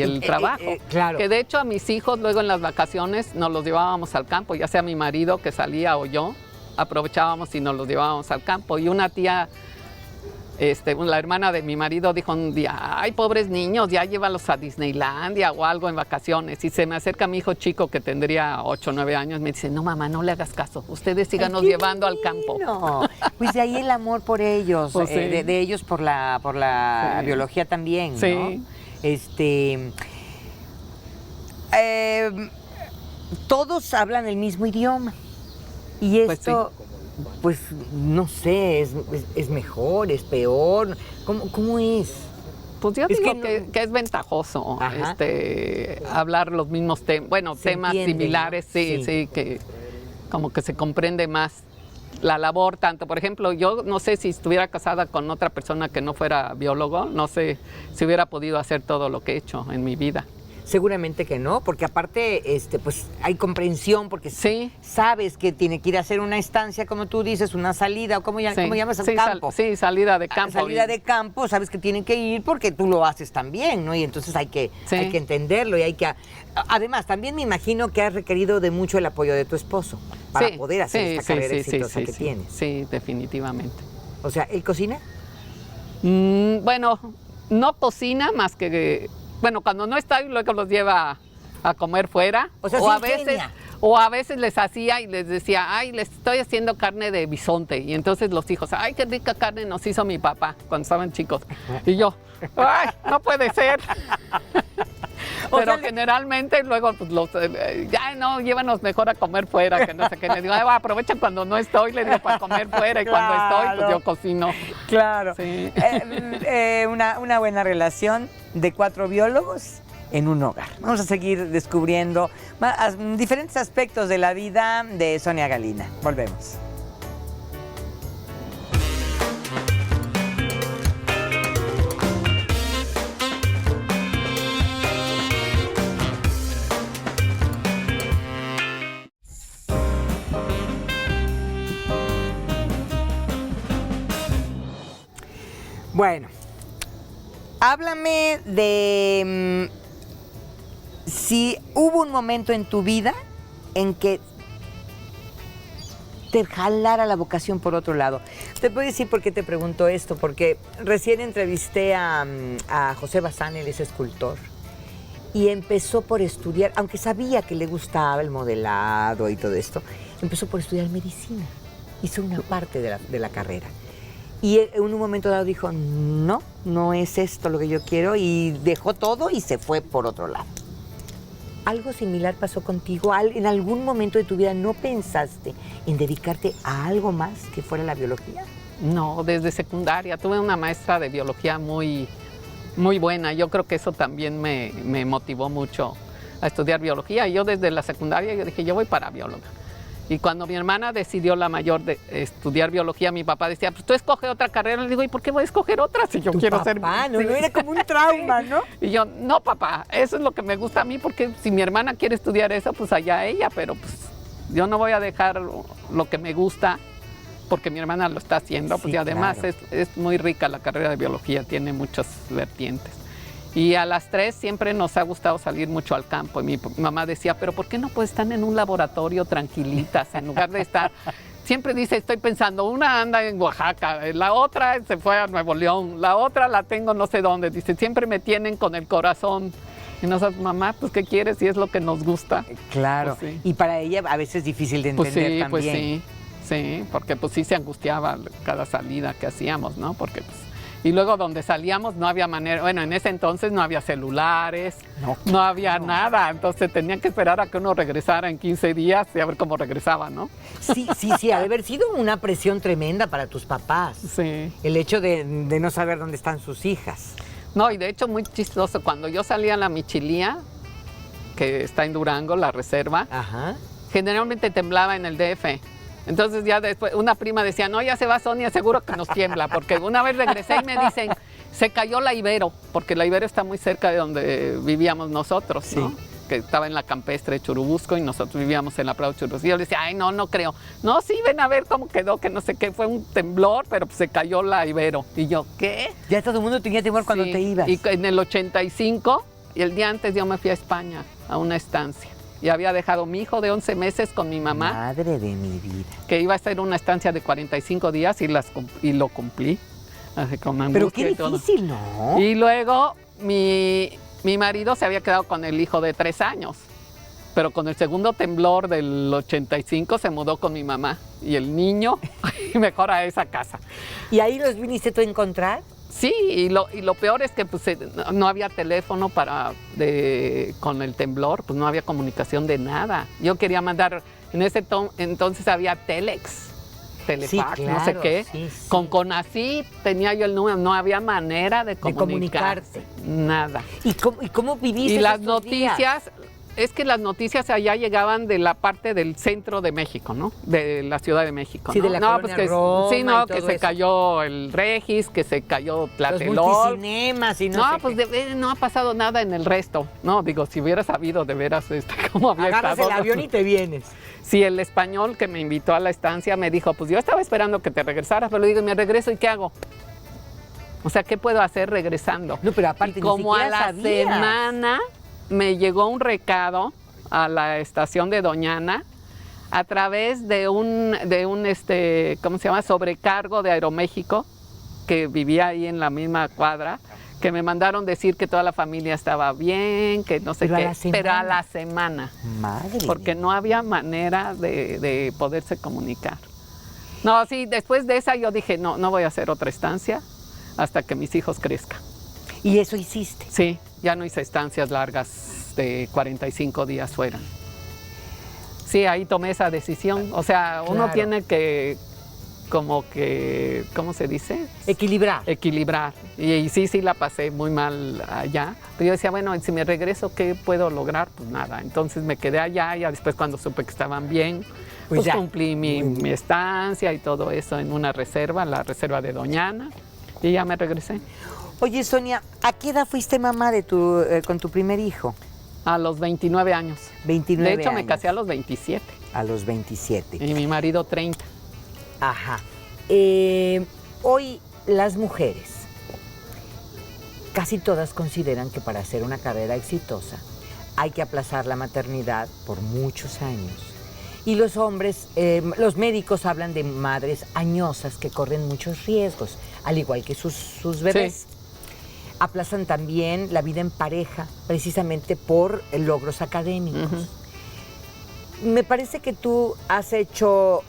Speaker 1: el trabajo.
Speaker 3: Claro.
Speaker 1: Que de hecho a mis hijos luego en las vacaciones nos los llevábamos al campo, ya sea mi marido que salía o yo, aprovechábamos y nos los llevábamos al campo. Y una tía, la hermana de mi marido dijo un día, ay, pobres niños, ya llévalos a Disneylandia o algo en vacaciones. Y se me acerca mi hijo chico que tendría 8 o 9 años, me dice, no mamá, no le hagas caso, ustedes síganos llevando al campo.
Speaker 3: No, pues de ahí el amor por ellos,
Speaker 1: Pues sí.
Speaker 3: de ellos por la
Speaker 1: Sí.
Speaker 3: biología también, ¿no?
Speaker 1: Sí.
Speaker 3: Todos hablan el mismo idioma y
Speaker 1: Pues
Speaker 3: esto, pues no sé, es mejor, es peor, ¿cómo es?
Speaker 1: Pues yo
Speaker 3: Es
Speaker 1: digo
Speaker 3: que
Speaker 1: que es ventajoso
Speaker 3: Ajá.
Speaker 1: hablar los mismos temas,
Speaker 3: Se
Speaker 1: temas
Speaker 3: entiende,
Speaker 1: similares,
Speaker 3: ¿no?
Speaker 1: sí, sí, que como que se comprende más la labor tanto. Por ejemplo, yo no sé si estuviera casada con otra persona que no fuera biólogo, no sé si hubiera podido hacer todo lo que he hecho en mi vida.
Speaker 3: Seguramente que no, porque aparte, pues hay comprensión, porque
Speaker 1: Sí.
Speaker 3: sabes que tiene que ir a hacer una estancia, como tú dices, una salida, o ¿cómo llamas al
Speaker 1: Sí,
Speaker 3: campo?
Speaker 1: salida de campo.
Speaker 3: Salida de campo, sabes que tienen que ir porque tú lo haces también, ¿no? Y entonces hay que entenderlo y hay que... Además, también me imagino que has requerido de mucho el apoyo de tu esposo para poder hacer esta carrera exitosa que tienes.
Speaker 1: Sí, definitivamente.
Speaker 3: O sea, ¿él cocina?
Speaker 1: Bueno, no cocina más que... Bueno, cuando no está, luego los lleva a comer fuera.
Speaker 3: O sea, sí ingenia.
Speaker 1: a veces les hacía y les decía, ay, les estoy haciendo carne de bisonte. Y entonces los hijos, ay, qué rica carne nos hizo mi papá cuando estaban chicos. Y yo, ay, no puede ser. Pero generalmente luego pues, ya no, llévanos mejor a comer fuera, que no sé qué. Le digo, aprovechen cuando no estoy, le digo, para comer fuera. Y cuando estoy, pues yo cocino.
Speaker 3: Claro.
Speaker 1: Sí.
Speaker 3: Una buena relación de 4 biólogos en un hogar. Vamos a seguir descubriendo diferentes aspectos de la vida de Sonia Galina. Volvemos. Bueno, háblame de si hubo un momento en tu vida en que te jalara la vocación por otro lado. Te puedo decir por qué te pregunto esto, porque recién entrevisté a José Bazán, él es escultor, y empezó por estudiar, aunque sabía que le gustaba el modelado y todo esto, empezó por estudiar medicina. Hizo una parte de la carrera. Y en un momento dado dijo, no es esto lo que yo quiero, y dejó todo y se fue por otro lado. ¿Algo similar pasó contigo? ¿En algún momento de tu vida no pensaste en dedicarte a algo más que fuera la biología?
Speaker 1: No, desde secundaria. Tuve una maestra de biología muy, muy buena. Yo creo que eso también me motivó mucho a estudiar biología. Yo desde la secundaria yo dije, yo voy para bióloga. Y cuando mi hermana decidió, la mayor, de estudiar biología, mi papá decía, pues tú escoge otra carrera. Le digo, ¿y por qué voy a escoger otra si yo quiero ser...
Speaker 3: No, no era como un trauma, ¿no?
Speaker 1: Y yo, no, papá, eso es lo que me gusta a mí, porque si mi hermana quiere estudiar eso, pues allá ella, pero pues yo no voy a dejar lo que me gusta porque mi hermana lo está haciendo, pues,
Speaker 3: Sí,
Speaker 1: y además
Speaker 3: claro.
Speaker 1: es muy rica la carrera de biología, tiene muchas vertientes. Y a las 3 siempre nos ha gustado salir mucho al campo. Y mi mamá decía, pero ¿por qué no pues están en un laboratorio tranquilitas en lugar de estar? Siempre dice, estoy pensando, una anda en Oaxaca, la otra se fue a Nuevo León, la otra la tengo no sé dónde. Dice, siempre me tienen con el corazón. Y nosotros, mamá, pues ¿qué quieres si es lo que nos gusta?
Speaker 3: Claro.
Speaker 1: Pues sí.
Speaker 3: Y para ella a veces es difícil de
Speaker 1: Pues
Speaker 3: entender
Speaker 1: sí,
Speaker 3: también.
Speaker 1: pues sí, sí, porque pues sí se angustiaba cada salida que hacíamos, ¿no? Porque pues... Y luego donde salíamos no había manera, bueno, en ese entonces no había celulares, no había nada, entonces tenían que esperar a que uno regresara en 15 días y a ver cómo regresaba, ¿no?
Speaker 3: Sí, ha de haber sido una presión tremenda para tus papás.
Speaker 1: Sí.
Speaker 3: El hecho de no saber dónde están sus hijas.
Speaker 1: No, y de hecho muy chistoso, cuando yo salía a la Michilía, que está en Durango, la reserva,
Speaker 3: Ajá.
Speaker 1: generalmente temblaba en el DF. Entonces ya después una prima decía, no, ya se va Sonia, seguro que nos tiembla, porque una vez regresé y me dicen, se cayó la Ibero, porque la Ibero está muy cerca de donde vivíamos nosotros, ¿no?
Speaker 3: Sí.
Speaker 1: Que estaba en la campestre de Churubusco y nosotros vivíamos en la Prado Churubusco. Y yo le decía, ay, no, no creo. No, sí, ven a ver cómo quedó, que no sé qué, fue un temblor, pero pues se cayó la Ibero. Y yo, ¿qué?
Speaker 3: Ya todo el mundo tenía temor cuando
Speaker 1: Sí,
Speaker 3: te ibas.
Speaker 1: Y en el 85, y el día antes yo me fui a España, a una estancia. Y había dejado a mi hijo de 11 meses con mi mamá,
Speaker 3: Madre de mi vida.
Speaker 1: que iba a ser una estancia de 45 días y lo cumplí. Así, con
Speaker 3: Pero
Speaker 1: angustia
Speaker 3: qué
Speaker 1: y todo.
Speaker 3: difícil, ¿no?
Speaker 1: Y luego mi marido se había quedado con el hijo de 3 años. Pero con el segundo temblor del 85 se mudó con mi mamá. Y el niño, mejor a esa casa.
Speaker 3: ¿Y ahí los viniste tú a encontrar?
Speaker 1: Sí, y lo peor es que pues, no había teléfono con el temblor, pues no había comunicación de nada. Yo quería mandar, en ese entonces había Telex, Telefax,
Speaker 3: Sí,
Speaker 1: no sé
Speaker 3: claro,
Speaker 1: qué.
Speaker 3: sí, sí.
Speaker 1: Con Conacyt tenía yo el número, no había manera de comunicarte. Nada.
Speaker 3: ¿Y cómo viviste
Speaker 1: Y las
Speaker 3: estos días?
Speaker 1: noticias, es que las noticias allá llegaban de la parte del centro de México, ¿no? De la Ciudad de México.
Speaker 3: Sí,
Speaker 1: ¿no?
Speaker 3: de la
Speaker 1: no,
Speaker 3: colonia
Speaker 1: pues que,
Speaker 3: Roma
Speaker 1: sí, no,
Speaker 3: y
Speaker 1: que
Speaker 3: todo
Speaker 1: se
Speaker 3: eso.
Speaker 1: cayó el Regis, que se cayó
Speaker 3: Los
Speaker 1: Tlatelolco.
Speaker 3: multicinemas y no
Speaker 1: No,
Speaker 3: sé
Speaker 1: pues
Speaker 3: qué.
Speaker 1: no ha pasado nada en el resto. No, digo, si hubiera sabido de veras cómo había
Speaker 3: Agarras
Speaker 1: estado.
Speaker 3: el avión y te vienes.
Speaker 1: Sí, el español que me invitó a la estancia me dijo, pues yo estaba esperando que te regresaras, pero le digo, me regreso y ¿qué hago? O sea, ¿qué puedo hacer regresando?
Speaker 3: No, pero aparte
Speaker 1: y
Speaker 3: ni
Speaker 1: como a
Speaker 3: siquiera
Speaker 1: la
Speaker 3: sabías.
Speaker 1: semana me llegó un recado a la estación de Doñana a través de un ¿cómo se llama? Sobrecargo de Aeroméxico, que vivía ahí en la misma cuadra, que me mandaron decir que toda la familia estaba bien, que no sé
Speaker 3: Pero a
Speaker 1: qué,
Speaker 3: la semana.
Speaker 1: pero a la semana,
Speaker 3: Madre.
Speaker 1: porque no había manera de poderse comunicar. No, sí, después de esa yo dije, no voy a hacer otra estancia hasta que mis hijos crezcan.
Speaker 3: ¿Y eso hiciste?
Speaker 1: Sí, ya no hice estancias largas de 45 días fuera. Sí, ahí tomé esa decisión. O sea, uno
Speaker 3: Claro.
Speaker 1: tiene que, como que, ¿cómo se dice?
Speaker 3: Equilibrar.
Speaker 1: Equilibrar. Y sí la pasé muy mal allá. Pero yo decía, bueno, si me regreso, ¿qué puedo lograr? Pues nada. Entonces me quedé allá y ya después cuando supe que estaban bien, pues
Speaker 3: ya.
Speaker 1: cumplí mi estancia y todo eso en una reserva, la reserva de Doñana, y ya me regresé.
Speaker 3: Oye, Sonia, ¿a qué edad fuiste mamá de con tu primer hijo?
Speaker 1: A los 29 años.
Speaker 3: 29
Speaker 1: De hecho, me
Speaker 3: años.
Speaker 1: casé a los 27
Speaker 3: A los 27.
Speaker 1: y mi marido 30.
Speaker 3: Ajá. Hoy las mujeres, casi todas consideran que para hacer una carrera exitosa hay que aplazar la maternidad por muchos años. Y los hombres, los médicos hablan de madres añosas que corren muchos riesgos, al igual que sus bebés.
Speaker 1: Sí.
Speaker 3: Aplazan también la vida en pareja, precisamente por logros académicos. Me parece que tú has hecho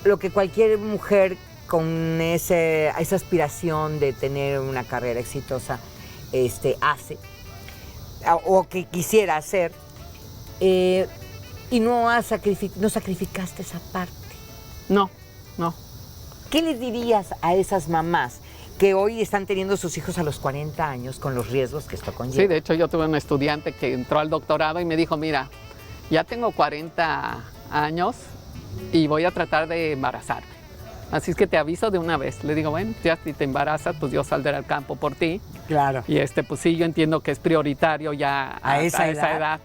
Speaker 3: lo que cualquier mujer con esa aspiración de tener una carrera exitosa hace, o que quisiera hacer, y no sacrificaste esa parte.
Speaker 1: No.
Speaker 3: ¿Qué les dirías a esas mamás que hoy están teniendo sus hijos a los 40 años con los riesgos que esto conlleva?
Speaker 1: Sí, de hecho yo tuve un estudiante que entró al doctorado y me dijo, mira, ya tengo 40 años y voy a tratar de embarazarme. Así es que te aviso de una vez. Le digo, bueno, ya si te embarazas, pues yo saldré al campo por ti.
Speaker 3: Claro.
Speaker 1: Y pues sí, yo entiendo que es prioritario ya
Speaker 3: a esa edad.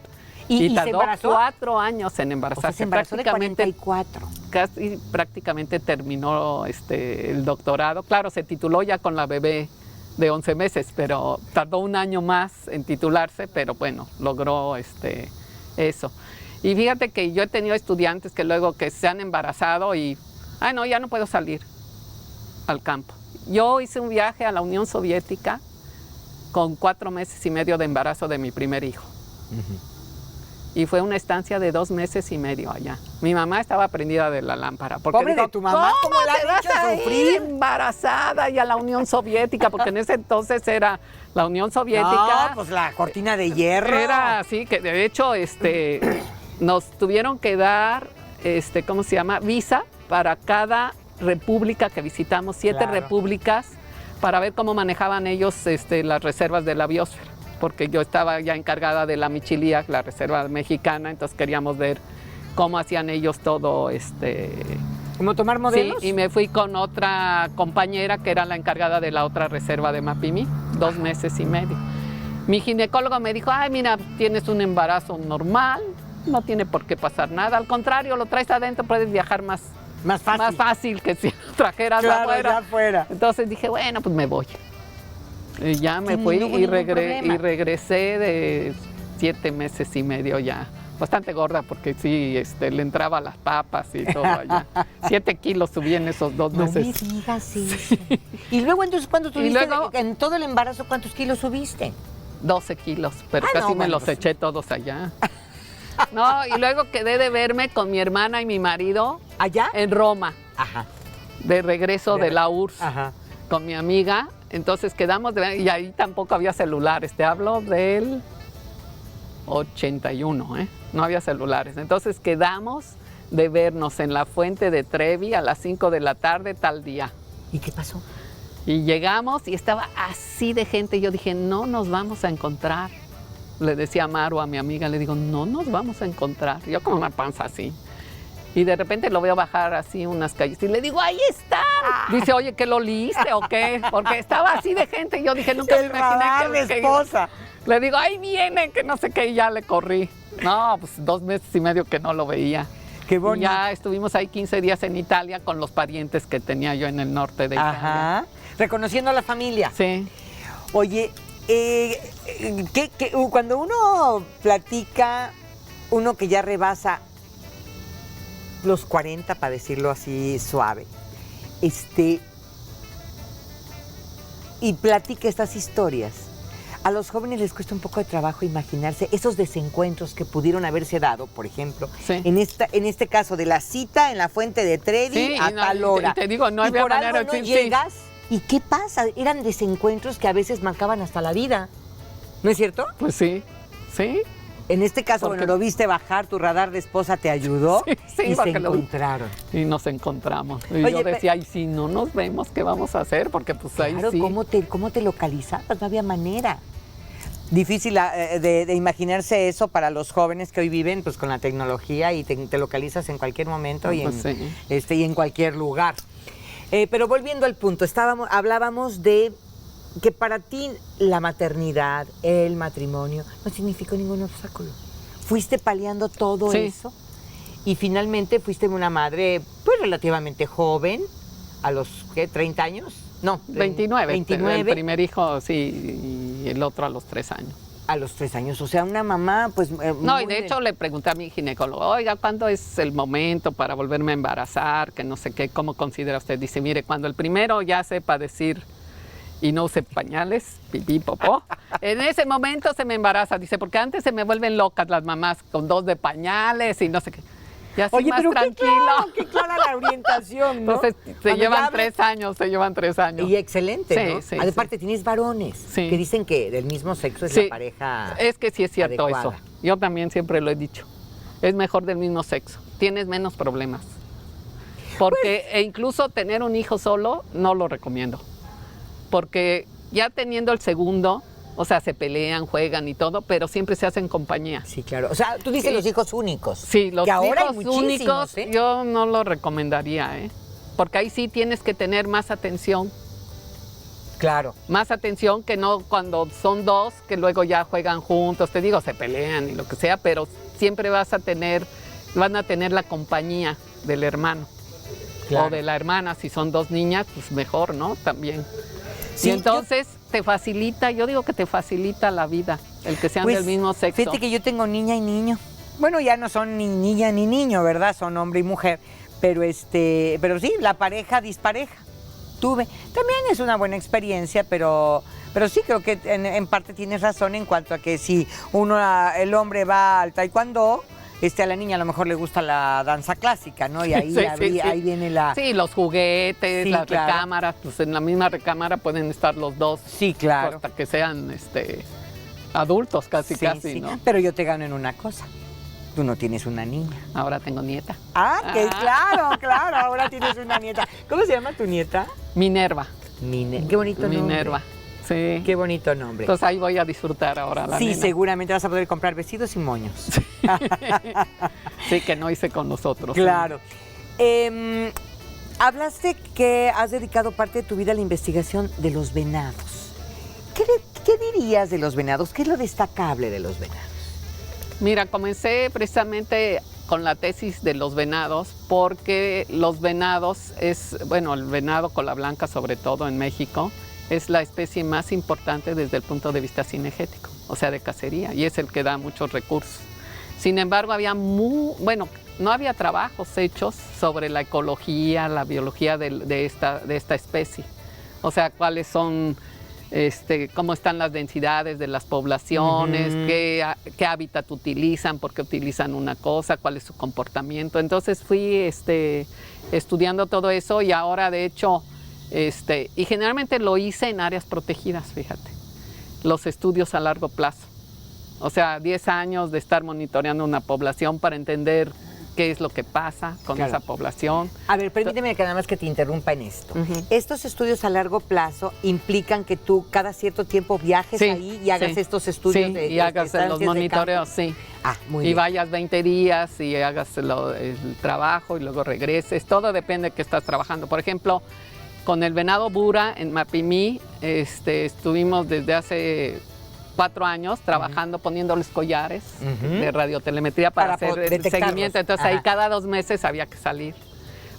Speaker 1: Y
Speaker 3: se
Speaker 1: tardó
Speaker 3: embarazó
Speaker 1: 4 años en embarazarse.
Speaker 3: O sea, se embarazó de 44.
Speaker 1: Casi prácticamente terminó el doctorado. Claro, se tituló ya con la bebé de 11 meses, pero tardó 1 año más en titularse, pero bueno, logró eso. Y fíjate que yo he tenido estudiantes que luego que se han embarazado y, ay no, ya no puedo salir al campo. Yo hice un viaje a la Unión Soviética con 4 meses y medio de embarazo de mi primer hijo. Y fue una estancia de 2 meses y medio allá. Mi mamá estaba prendida de la lámpara. Porque
Speaker 3: pobre
Speaker 1: dijo,
Speaker 3: de tu mamá, ¿cómo la
Speaker 1: te vas a
Speaker 3: sufrir?
Speaker 1: ir embarazada y a la Unión Soviética? Porque en ese entonces era la Unión Soviética.
Speaker 3: No, pues la cortina de hierro.
Speaker 1: Era así, que de hecho nos tuvieron que dar, ¿cómo se llama? Visa para cada república que visitamos, 7
Speaker 3: Claro.
Speaker 1: repúblicas, para ver cómo manejaban ellos las reservas de la biosfera. Porque yo estaba ya encargada de la Michiliac, la reserva mexicana, entonces queríamos ver cómo hacían ellos todo.
Speaker 3: ¿Cómo tomar modelos?
Speaker 1: Sí, y me fui con otra compañera que era la encargada de la otra reserva de Mapimí, 2 meses y medio. Mi ginecólogo me dijo, ay, mira, tienes un embarazo normal, no tiene por qué pasar nada, al contrario, lo traes adentro, puedes viajar más fácil que si lo trajeras
Speaker 3: Claro,
Speaker 1: afuera. Entonces dije, bueno, pues me voy. Y ya me fui y regresé de 7 meses y medio ya. Bastante gorda porque sí, le entraba a las papas y todo allá. 7 kilos subí en esos 2 meses.
Speaker 3: No me digas eso. Y luego entonces, ¿cuándo tuviste, en todo el embarazo, cuántos kilos subiste?
Speaker 1: 12 kilos, pero casi me los eché todos allá. No, y luego quedé de verme con mi hermana y mi marido.
Speaker 3: ¿Allá?
Speaker 1: En Roma.
Speaker 3: Ajá.
Speaker 1: De regreso de la URSS.
Speaker 3: Ajá.
Speaker 1: Con mi amiga. Entonces quedamos de ver, y ahí tampoco había celulares. Te hablo del 81, no había celulares. Entonces quedamos de vernos en la Fuente de Trevi a las 5 de la tarde tal día.
Speaker 3: ¿Y qué pasó?
Speaker 1: Y llegamos y estaba así de gente. Yo dije, no nos vamos a encontrar. Le decía a Maru, a mi amiga, le digo, no nos vamos a encontrar. Yo con una panza así. Y de repente lo veo bajar así unas calles y le digo, ¡ahí están! Dice, oye, ¿qué lo leíste o qué? Porque estaba así de gente y yo dije, nunca me imaginé que
Speaker 3: esposa.
Speaker 1: Le digo, ahí viene, que no sé qué, y ya le corrí. No, pues 2 meses y medio que no lo veía.
Speaker 3: Qué bonito.
Speaker 1: Y ya estuvimos ahí 15 días en Italia con los parientes que tenía yo en el norte de Italia.
Speaker 3: Ajá. Reconociendo a la familia.
Speaker 1: Sí.
Speaker 3: Oye, cuando uno platica, uno que ya rebasa los 40, para decirlo así suave, y platica estas historias, a los jóvenes les cuesta un poco de trabajo imaginarse esos desencuentros que pudieron haberse dado, por ejemplo,
Speaker 1: Sí.
Speaker 3: en este caso de la cita en la Fuente de Trevi
Speaker 1: Sí,
Speaker 3: a tal hora.
Speaker 1: Te digo, no
Speaker 3: Y
Speaker 1: había
Speaker 3: por
Speaker 1: manera
Speaker 3: algo no
Speaker 1: sí.
Speaker 3: llegas. ¿Y qué pasa? Eran desencuentros que a veces marcaban hasta la vida. ¿No es cierto?
Speaker 1: Pues sí, sí.
Speaker 3: En este caso,
Speaker 1: Porque-
Speaker 3: bueno, lo viste bajar, tu radar de esposa te ayudó
Speaker 1: Sí,
Speaker 3: y se
Speaker 1: porque lo vi.
Speaker 3: encontraron.
Speaker 1: Y nos encontramos. Y
Speaker 3: Oye,
Speaker 1: yo decía, y si no nos vemos, ¿qué vamos a hacer? Porque pues ahí
Speaker 3: Claro,
Speaker 1: sí.
Speaker 3: ¿cómo te localizabas? No había manera. Difícil de imaginarse eso para los jóvenes que hoy viven pues con la tecnología y te localizas en cualquier momento y,
Speaker 1: Pues
Speaker 3: y en cualquier lugar. Pero volviendo al punto, hablábamos de que para ti la maternidad, el matrimonio, no significó ningún obstáculo. Fuiste paliando todo
Speaker 1: Sí.
Speaker 3: eso y finalmente fuiste una madre pues relativamente joven, a los, ¿qué? ¿30 años? No,
Speaker 1: 29.
Speaker 3: 29.
Speaker 1: El primer hijo, sí, y el otro a los 3 años.
Speaker 3: A los 3 años, o sea, una mamá, pues...
Speaker 1: No, y de hecho le pregunté a mi ginecólogo, oiga, ¿cuándo es el momento para volverme a embarazar? Que no sé qué, ¿cómo considera usted? Dice, mire, cuando el primero ya sepa decir y no use pañales, pipí, popó, en ese momento se me embaraza. Dice, porque antes se me vuelven locas las mamás con 2 de pañales y no sé qué. Y así
Speaker 3: Oye,
Speaker 1: más
Speaker 3: pero
Speaker 1: tranquilo.
Speaker 3: qué clara la orientación, ¿no?
Speaker 1: Entonces, se
Speaker 3: Cuando
Speaker 1: llevan
Speaker 3: ya hablas-
Speaker 1: 3 años, se llevan 3 años.
Speaker 3: Y excelente,
Speaker 1: Sí,
Speaker 3: ¿no?
Speaker 1: sí,
Speaker 3: Aparte, tienes varones
Speaker 1: Sí.
Speaker 3: que dicen que del mismo sexo es
Speaker 1: Sí,
Speaker 3: la pareja.
Speaker 1: es que sí es cierto
Speaker 3: adecuada.
Speaker 1: eso. Yo también siempre lo he dicho. Es mejor del mismo sexo. Tienes menos problemas. Porque e incluso tener un hijo solo no lo recomiendo. Porque ya teniendo el segundo, O sea, se pelean, juegan y todo, pero siempre se hacen compañía.
Speaker 3: Sí, claro. O sea, tú dices
Speaker 1: Sí.
Speaker 3: los hijos únicos.
Speaker 1: Sí, los
Speaker 3: que ahora
Speaker 1: hijos
Speaker 3: hay
Speaker 1: únicos,
Speaker 3: ¿eh?
Speaker 1: yo no lo recomendaría, ¿eh? Porque ahí sí tienes que tener más atención.
Speaker 3: Claro.
Speaker 1: Más atención que no cuando son dos, que luego ya juegan juntos, te digo, se pelean y lo que sea, pero siempre van a tener la compañía del hermano.
Speaker 3: Claro.
Speaker 1: O de la hermana, si son dos niñas, pues mejor, ¿no? También.
Speaker 3: Sí,
Speaker 1: y entonces te facilita, yo digo que te facilita la vida, el que sean
Speaker 3: Pues,
Speaker 1: del mismo sexo.
Speaker 3: Fíjate que yo tengo niña y niño. Bueno, ya no son ni niña ni niño, ¿verdad? Son hombre y mujer. Pero sí, la pareja dispareja. Tuve. También es una buena experiencia, pero sí creo que en parte tienes razón en cuanto a que si el hombre va al taekwondo, a la niña a lo mejor le gusta la danza clásica, ¿no? Y ahí, ahí viene la...
Speaker 1: Sí, los juguetes,
Speaker 3: Sí,
Speaker 1: las
Speaker 3: claro.
Speaker 1: recámaras, pues en la misma recámara pueden estar los dos.
Speaker 3: Sí, claro.
Speaker 1: Hasta que sean adultos, casi,
Speaker 3: Sí,
Speaker 1: casi,
Speaker 3: sí.
Speaker 1: ¿no?
Speaker 3: Pero yo te gano en una cosa. Tú no tienes una niña.
Speaker 1: Ahora tengo nieta.
Speaker 3: Que claro, ahora tienes una nieta. ¿Cómo se llama tu nieta?
Speaker 1: Minerva.
Speaker 3: Qué bonito nombre.
Speaker 1: Minerva. Sí.
Speaker 3: Qué bonito nombre.
Speaker 1: Entonces ahí voy a disfrutar ahora la
Speaker 3: Sí,
Speaker 1: nena.
Speaker 3: seguramente vas a poder comprar vestidos y moños.
Speaker 1: Sí, que no hice con nosotros.
Speaker 3: Claro. Hablaste que has dedicado parte de tu vida a la investigación de los venados. ¿Qué dirías de los venados? ¿Qué es lo destacable de los venados?
Speaker 1: Mira, comencé precisamente con la tesis de los venados porque los venados el venado cola blanca sobre todo en México es la especie más importante desde el punto de vista cinegético, o sea, de cacería, y es el que da muchos recursos. Sin embargo, no había trabajos hechos sobre la ecología, la biología de esta especie. O sea, cuáles son, cómo están las densidades de las poblaciones, qué hábitat utilizan, por qué utilizan una cosa, cuál es su comportamiento. Entonces fui estudiando todo eso y ahora de hecho, y generalmente lo hice en áreas protegidas, fíjate, los estudios a largo plazo. O sea, 10 años de estar monitoreando una población para entender qué es lo que pasa con
Speaker 3: Claro.
Speaker 1: esa población.
Speaker 3: A ver, permíteme que nada más que te interrumpa en esto. Estos estudios a largo plazo implican que tú cada cierto tiempo viajes
Speaker 1: Sí,
Speaker 3: ahí y hagas
Speaker 1: sí.
Speaker 3: estos estudios
Speaker 1: Sí,
Speaker 3: de
Speaker 1: y hagas
Speaker 3: estancias
Speaker 1: los
Speaker 3: de
Speaker 1: monitoreos,
Speaker 3: campo.
Speaker 1: sí.
Speaker 3: Muy
Speaker 1: Y
Speaker 3: bien.
Speaker 1: vayas 20 días y hagas el trabajo y luego regreses. Todo depende de qué estás trabajando. Por ejemplo, con el venado bura en Mapimí, estuvimos desde hace 4 años trabajando, poniéndoles collares de radiotelemetría para hacer el
Speaker 3: detectarlos.
Speaker 1: seguimiento. Entonces ahí cada 2 meses había que salir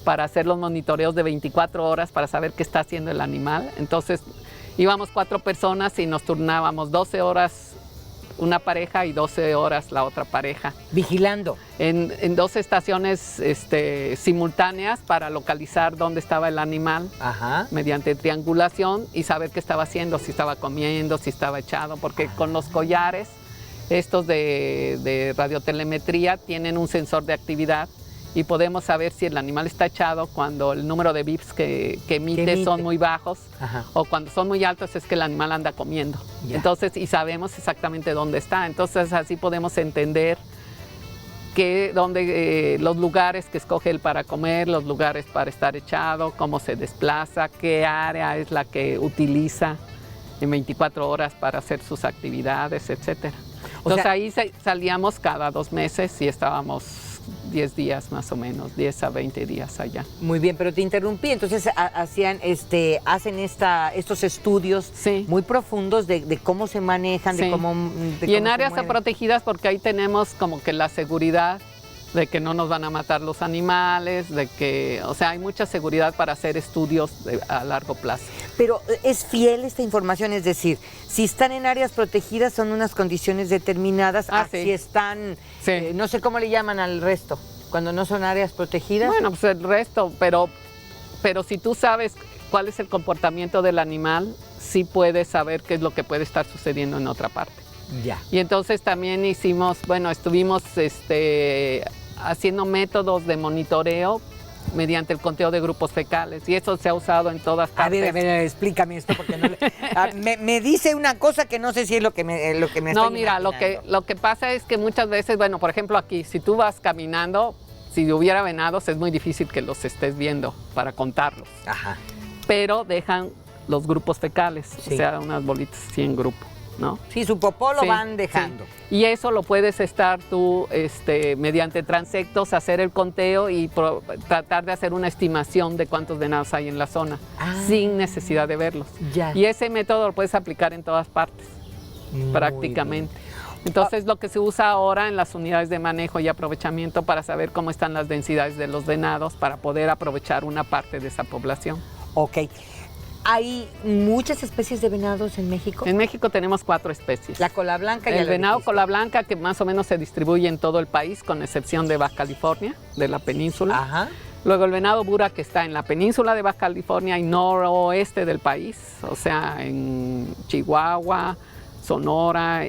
Speaker 1: para hacer los monitoreos de 24 horas para saber qué está haciendo el animal. Entonces íbamos 4 personas y nos turnábamos 12 horas una pareja y 12 horas la otra pareja.
Speaker 3: Vigilando.
Speaker 1: En 2 estaciones simultáneas para localizar dónde estaba el animal mediante triangulación y saber qué estaba haciendo, si estaba comiendo, si estaba echado, porque con los collares, estos de radiotelemetría, tienen un sensor de actividad y podemos saber si el animal está echado cuando el número de bips que emite son muy bajos o cuando son muy altos es que el animal anda comiendo.
Speaker 3: Ya.
Speaker 1: Entonces, y sabemos exactamente dónde está. Entonces, así podemos entender los lugares que escoge él para comer, los lugares para estar echado, cómo se desplaza, qué área es la que utiliza en 24 horas para hacer sus actividades, etcétera. Entonces, ahí salíamos cada 2 meses y estábamos 10 días más o menos, 10 a 20 días allá.
Speaker 3: Muy bien, pero te interrumpí. Entonces hacen estos estudios muy profundos de cómo se manejan,
Speaker 1: Sí.
Speaker 3: de cómo
Speaker 1: Y en áreas protegidas porque ahí tenemos como que la seguridad de que no nos van a matar los animales, o sea, hay mucha seguridad para hacer estudios a largo plazo.
Speaker 3: Pero es fiel esta información, es decir, si están en áreas protegidas son unas condiciones determinadas,
Speaker 1: sí.
Speaker 3: si están,
Speaker 1: Sí.
Speaker 3: no sé cómo le llaman al resto, cuando no son áreas protegidas.
Speaker 1: Bueno, pues el resto, pero si tú sabes cuál es el comportamiento del animal, sí puedes saber qué es lo que puede estar sucediendo en otra parte.
Speaker 3: Ya.
Speaker 1: Y entonces también estuvimos haciendo métodos de monitoreo mediante el conteo de grupos fecales y eso se ha usado en todas partes.
Speaker 3: A ver, explícame esto porque no me dice una cosa que no sé si es lo que me
Speaker 1: No,
Speaker 3: estoy
Speaker 1: mira,
Speaker 3: imaginando.
Speaker 1: lo que pasa es que muchas veces, bueno, por ejemplo aquí, si tú vas caminando, si hubiera venados es muy difícil que los estés viendo para contarlos,
Speaker 3: Ajá.
Speaker 1: pero dejan los grupos fecales,
Speaker 3: Sí.
Speaker 1: o sea, unas bolitas así en grupo. ¿no?
Speaker 3: Sí, su popó lo
Speaker 1: Sí,
Speaker 3: van dejando.
Speaker 1: sí. Y eso lo puedes estar tú, mediante transectos, hacer el conteo y tratar de hacer una estimación de cuántos venados hay en la zona, sin necesidad de verlos.
Speaker 3: Ya.
Speaker 1: Y ese método lo puedes aplicar en todas partes, prácticamente. Entonces, lo que se usa ahora en las unidades de manejo y aprovechamiento para saber cómo están las densidades de los venados para poder aprovechar una parte de esa población.
Speaker 3: Ok. ¿Hay muchas especies de venados en México?
Speaker 1: En México tenemos 4 especies.
Speaker 3: La cola blanca y
Speaker 1: el venado cola blanca, que más o menos se distribuye en todo el país, con excepción de Baja California, de la península.
Speaker 3: Ajá.
Speaker 1: Luego el venado bura, que está en la península de Baja California y noroeste del país, o sea, en Chihuahua, Sonora,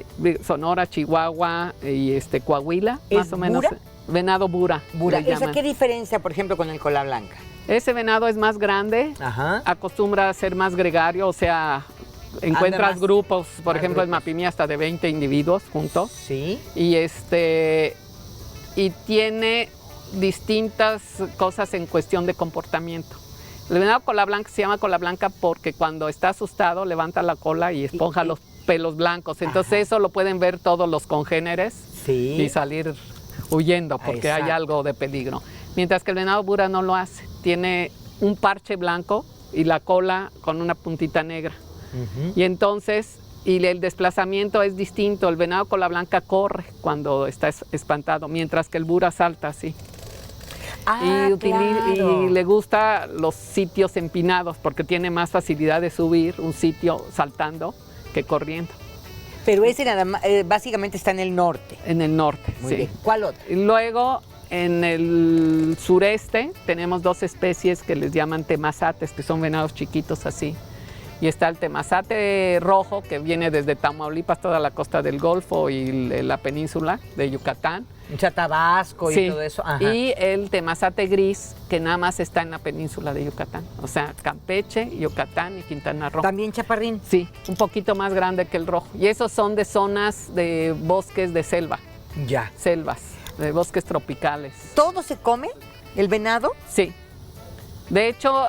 Speaker 1: Chihuahua y Coahuila, más o menos.
Speaker 3: ¿Bura?
Speaker 1: Venado bura.
Speaker 3: Bura.
Speaker 1: le
Speaker 3: ¿Esa
Speaker 1: llaman.
Speaker 3: qué diferencia, por ejemplo, con el cola blanca?
Speaker 1: Ese venado es más grande,
Speaker 3: Ajá.
Speaker 1: acostumbra a ser más gregario, o sea, encuentras
Speaker 3: más-
Speaker 1: grupos, por
Speaker 3: más
Speaker 1: ejemplo, en
Speaker 3: grupos.
Speaker 1: Mapimí hasta de 20 individuos juntos.
Speaker 3: Sí.
Speaker 1: Y y tiene distintas cosas en cuestión de comportamiento. El venado cola blanca se llama cola blanca porque cuando está asustado levanta la cola y esponja los pelos blancos. Entonces eso lo pueden ver todos los congéneres
Speaker 3: Sí.
Speaker 1: y salir huyendo porque hay
Speaker 3: Exacto.
Speaker 1: algo de peligro. Mientras que el venado bura no lo hace. Tiene un parche blanco y la cola con una puntita negra.
Speaker 3: Ujú.
Speaker 1: Y entonces, el desplazamiento es distinto. El venado cola blanca corre cuando está espantado, mientras que el bura salta así.
Speaker 3: Ah,
Speaker 1: Y le gusta los sitios empinados porque tiene más facilidad de subir un sitio saltando que corriendo.
Speaker 3: Pero ese nada más, básicamente está en el norte.
Speaker 1: En el norte,
Speaker 3: Muy
Speaker 1: sí.
Speaker 3: bien. ¿Cuál otro?
Speaker 1: Y luego, en el sureste, tenemos 2 especies que les llaman temazates, que son venados chiquitos así. Y está el temazate rojo, que viene desde Tamaulipas, toda la costa del Golfo y la península de Yucatán.
Speaker 3: O sea, Tabasco y
Speaker 1: Sí.
Speaker 3: todo eso. Ajá.
Speaker 1: Y el temazate gris, que nada más está en la península de Yucatán. O sea, Campeche, Yucatán y Quintana Roo.
Speaker 3: También chaparrín.
Speaker 1: Sí, un poquito más grande que el rojo. Y esos son de zonas de bosques de selva,
Speaker 3: Ya.
Speaker 1: selvas, de bosques tropicales.
Speaker 3: ¿Todo se come? ¿El venado?
Speaker 1: Sí. De hecho,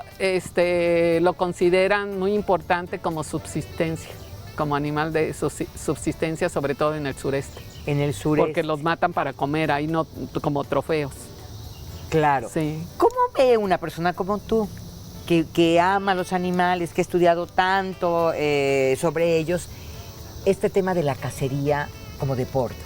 Speaker 1: lo consideran muy importante como subsistencia, como animal de subsistencia, sobre todo en el sureste.
Speaker 3: En el sureste.
Speaker 1: Porque los matan para comer, ahí no como trofeos.
Speaker 3: Claro.
Speaker 1: Sí.
Speaker 3: ¿Cómo ve una persona como tú, que ama los animales, que ha estudiado tanto sobre ellos, este tema de la cacería como deporte?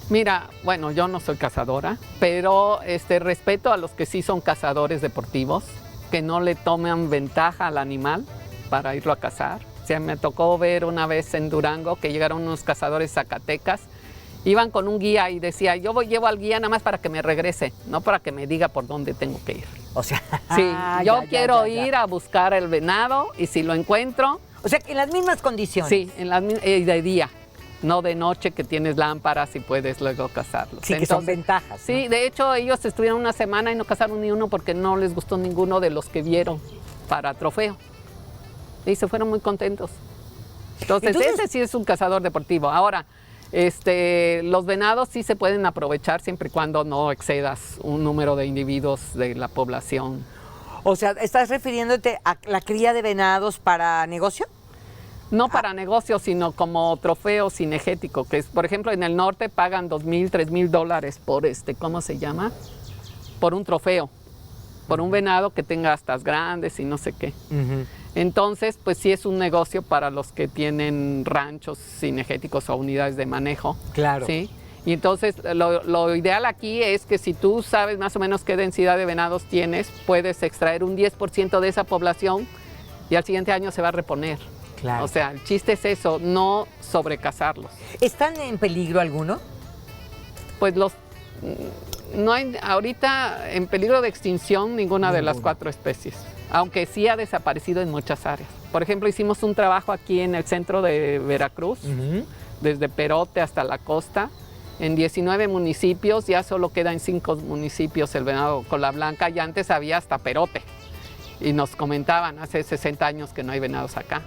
Speaker 1: Mira, bueno, yo no soy cazadora, pero respeto a los que sí son cazadores deportivos, que no le toman ventaja al animal para irlo a cazar. O sea, me tocó ver una vez en Durango que llegaron unos cazadores zacatecas, iban con un guía y decía, llevo al guía nada más para que me regrese, no para que me diga por dónde tengo que ir.
Speaker 3: O sea,
Speaker 1: Sí, yo
Speaker 3: ya,
Speaker 1: quiero
Speaker 3: ya.
Speaker 1: ir a buscar el venado y si lo encuentro,
Speaker 3: O sea, en las mismas condiciones.
Speaker 1: sí, de día, no de noche que tienes lámparas y puedes luego cazarlos.
Speaker 3: Sí, que son ventajas.
Speaker 1: Sí,
Speaker 3: ¿no?
Speaker 1: de hecho ellos estuvieron una semana y no cazaron ni uno porque no les gustó ninguno de los que vieron para trofeo. Y se fueron muy contentos. Entonces ese sí es un cazador deportivo. Ahora, los venados sí se pueden aprovechar siempre y cuando no excedas un número de individuos de la población.
Speaker 3: O sea, ¿estás refiriéndote a la cría de venados para negocio?
Speaker 1: No para negocios, sino como trofeo cinegético, que es, por ejemplo, en el norte pagan $2,000, $3,000 por ¿cómo se llama? Por un trofeo, por un venado que tenga astas grandes y no sé qué. Entonces, pues sí es un negocio para los que tienen ranchos cinegéticos o unidades de manejo.
Speaker 3: Claro.
Speaker 1: ¿Sí? Y entonces lo ideal aquí es que si tú sabes más o menos qué densidad de venados tienes, puedes extraer un 10% de esa población y al siguiente año se va a reponer.
Speaker 3: Claro.
Speaker 1: O sea, el chiste es eso, no sobrecazarlos.
Speaker 3: ¿Están en peligro alguno?
Speaker 1: Pues no hay ahorita en peligro de extinción ninguna de las 4 especies, aunque sí ha desaparecido en muchas áreas. Por ejemplo, hicimos un trabajo aquí en el centro de Veracruz, desde Perote hasta la costa, en 19 municipios, ya solo queda en 5 municipios el venado cola blanca, y antes había hasta Perote. Y nos comentaban hace 60 años que no hay venados acá.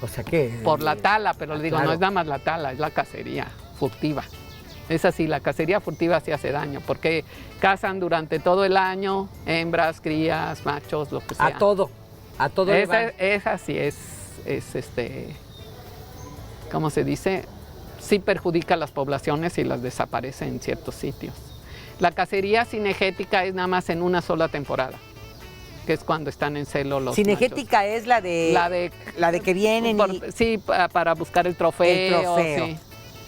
Speaker 3: O sea que...
Speaker 1: Por la tala, pero le digo,
Speaker 3: claro.
Speaker 1: no es nada más la tala, es la cacería furtiva. Es así, la cacería furtiva sí hace daño, porque cazan durante todo el año, hembras, crías, machos, lo que sea.
Speaker 3: A todo le van.
Speaker 1: Esa sí ¿cómo se dice? Sí perjudica a las poblaciones y las desaparece en ciertos sitios. La cacería cinegética es nada más en una sola temporada, que es cuando están en celo los
Speaker 3: Cinegética
Speaker 1: machos.
Speaker 3: es la de que vienen
Speaker 1: Sí, para buscar el trofeo.
Speaker 3: El trofeo.
Speaker 1: Sí,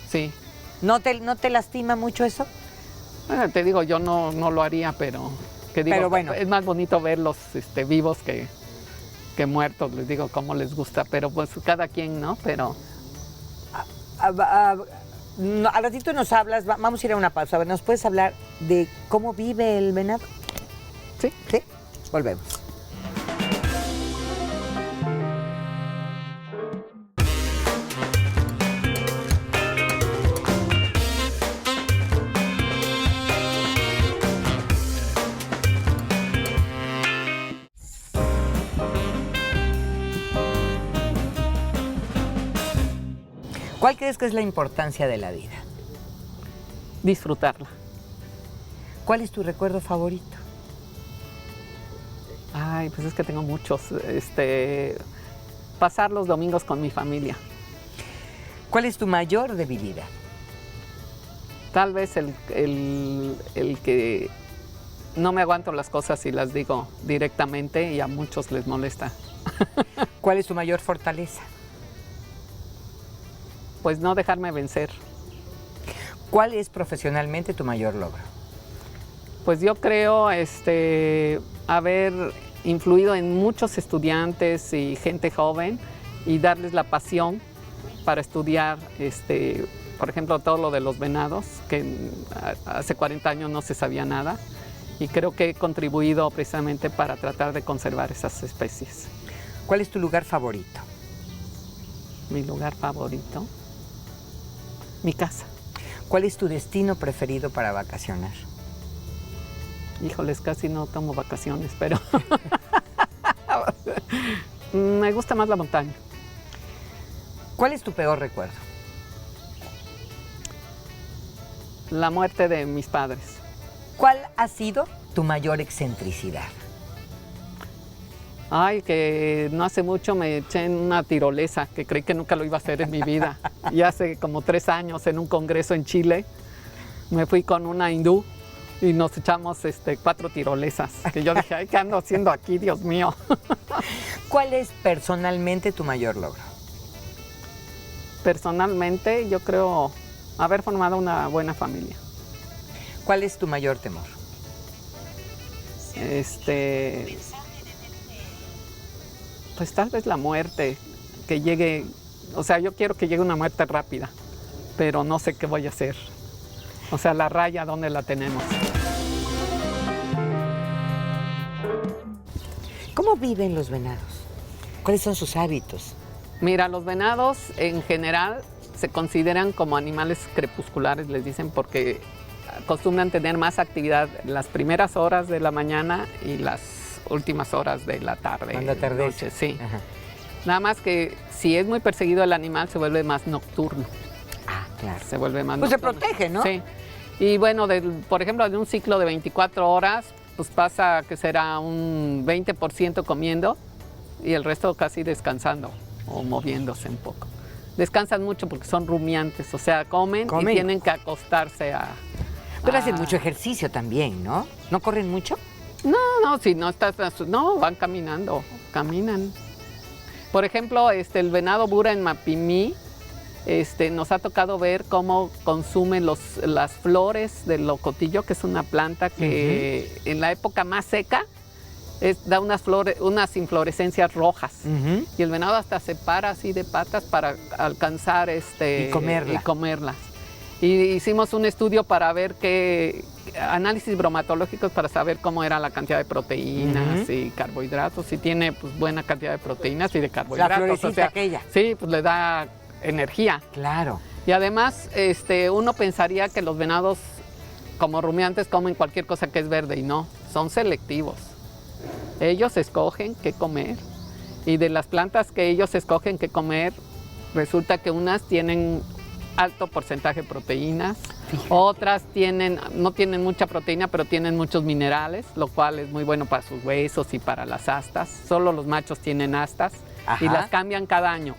Speaker 1: sí.
Speaker 3: ¿No te lastima mucho eso?
Speaker 1: Bueno, te digo, yo no lo haría, pero bueno, es más bonito verlos vivos que muertos, les digo, cómo les gusta, pero pues cada quien, ¿no? Pero...
Speaker 3: Al ratito nos hablas, vamos a ir a una pausa. A ver, ¿nos puedes hablar de cómo vive el venado?
Speaker 1: Sí.
Speaker 3: ¿Sí? Volvemos. ¿Cuál crees que es la importancia de la vida?
Speaker 1: Disfrutarla.
Speaker 3: ¿Cuál es tu recuerdo favorito?
Speaker 1: Ay, pues es que tengo muchos. Pasar los domingos con mi familia.
Speaker 3: ¿Cuál es tu mayor debilidad?
Speaker 1: Tal vez el que no me aguanto las cosas y las digo directamente y a muchos les molesta.
Speaker 3: ¿Cuál es tu mayor fortaleza?
Speaker 1: Pues no dejarme vencer.
Speaker 3: ¿Cuál es profesionalmente tu mayor logro?
Speaker 1: Pues yo creo haber influido en muchos estudiantes y gente joven y darles la pasión para estudiar, por ejemplo, todo lo de los venados, que hace 40 años no se sabía nada, y creo que he contribuido precisamente para tratar de conservar esas especies.
Speaker 3: ¿Cuál es tu lugar favorito?
Speaker 1: Mi lugar favorito, mi casa.
Speaker 3: ¿Cuál es tu destino preferido para vacacionar?
Speaker 1: Híjoles, casi no tomo vacaciones, pero me gusta más la montaña.
Speaker 3: ¿Cuál es tu peor recuerdo?
Speaker 1: La muerte de mis padres.
Speaker 3: ¿Cuál ha sido tu mayor excentricidad?
Speaker 1: Ay, que no hace mucho me eché en una tirolesa, que creí que nunca lo iba a hacer en mi vida. Y hace como 3 años, en un congreso en Chile, me fui con una hindú y nos echamos 4 tirolesas. Que yo dije, ay, ¿qué ando haciendo aquí, Dios mío?
Speaker 3: ¿Cuál es personalmente tu mayor logro?
Speaker 1: Personalmente, yo creo haber formado una buena familia.
Speaker 3: ¿Cuál es tu mayor temor?
Speaker 1: Pues tal vez la muerte, que llegue, o sea, yo quiero que llegue una muerte rápida, pero no sé qué voy a hacer. O sea, la raya, ¿dónde la tenemos?
Speaker 3: ¿Cómo viven los venados? ¿Cuáles son sus hábitos?
Speaker 1: Mira, los venados en general se consideran como animales crepusculares, les dicen, porque acostumbran tener más actividad las primeras horas de la mañana y las últimas horas de la tarde.
Speaker 3: Cuando atardece.
Speaker 1: Noche, sí.
Speaker 3: Ajá.
Speaker 1: Nada más que si es muy perseguido el animal, se vuelve más nocturno.
Speaker 3: Ah, claro.
Speaker 1: Se vuelve más
Speaker 3: Pues se
Speaker 1: nocturno.
Speaker 3: protege, ¿no?
Speaker 1: Sí. Y bueno, por ejemplo, de un ciclo de 24 horas, pues pasa que será un 20% comiendo y el resto casi descansando o moviéndose un poco. Descansan mucho porque son rumiantes, o sea, comen. Y tienen que acostarse a...
Speaker 3: Pero hacen mucho ejercicio también, ¿no? ¿No corren mucho?
Speaker 1: No, si no estás... No, van caminando, caminan. Por ejemplo, el venado bura en Mapimí, nos ha tocado ver cómo consumen las flores del locotillo, que es una planta que en la época más seca da unas inflorescencias rojas. Y el venado hasta se para así de patas para alcanzar
Speaker 3: y
Speaker 1: comerlas. Y hicimos un estudio para ver análisis bromatológicos para saber cómo era la cantidad de proteínas y carbohidratos. Si tiene pues buena cantidad de proteínas y de carbohidratos.
Speaker 3: La florecita aquella.
Speaker 1: Sí, pues le da energía.
Speaker 3: Claro.
Speaker 1: Y además, uno pensaría que los venados, como rumiantes, comen cualquier cosa que es verde y no, son selectivos. Ellos escogen qué comer y de las plantas que ellos escogen qué comer, resulta que unas tienen alto porcentaje de proteínas, otras no tienen mucha proteína, pero tienen muchos minerales, lo cual es muy bueno para sus huesos y para las astas. Solo los machos tienen astas y las cambian cada año.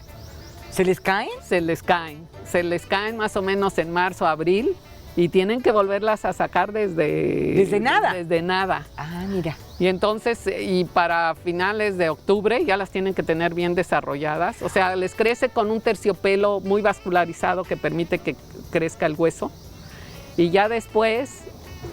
Speaker 3: ¿Se les caen?
Speaker 1: Se les caen más o menos en marzo, abril, y tienen que volverlas a sacar
Speaker 3: ¿Desde nada?
Speaker 1: Desde nada.
Speaker 3: Ah, mira.
Speaker 1: Y entonces, y para finales de octubre ya las tienen que tener bien desarrolladas. O sea, les crece con un terciopelo muy vascularizado que permite que crezca el hueso. Y ya después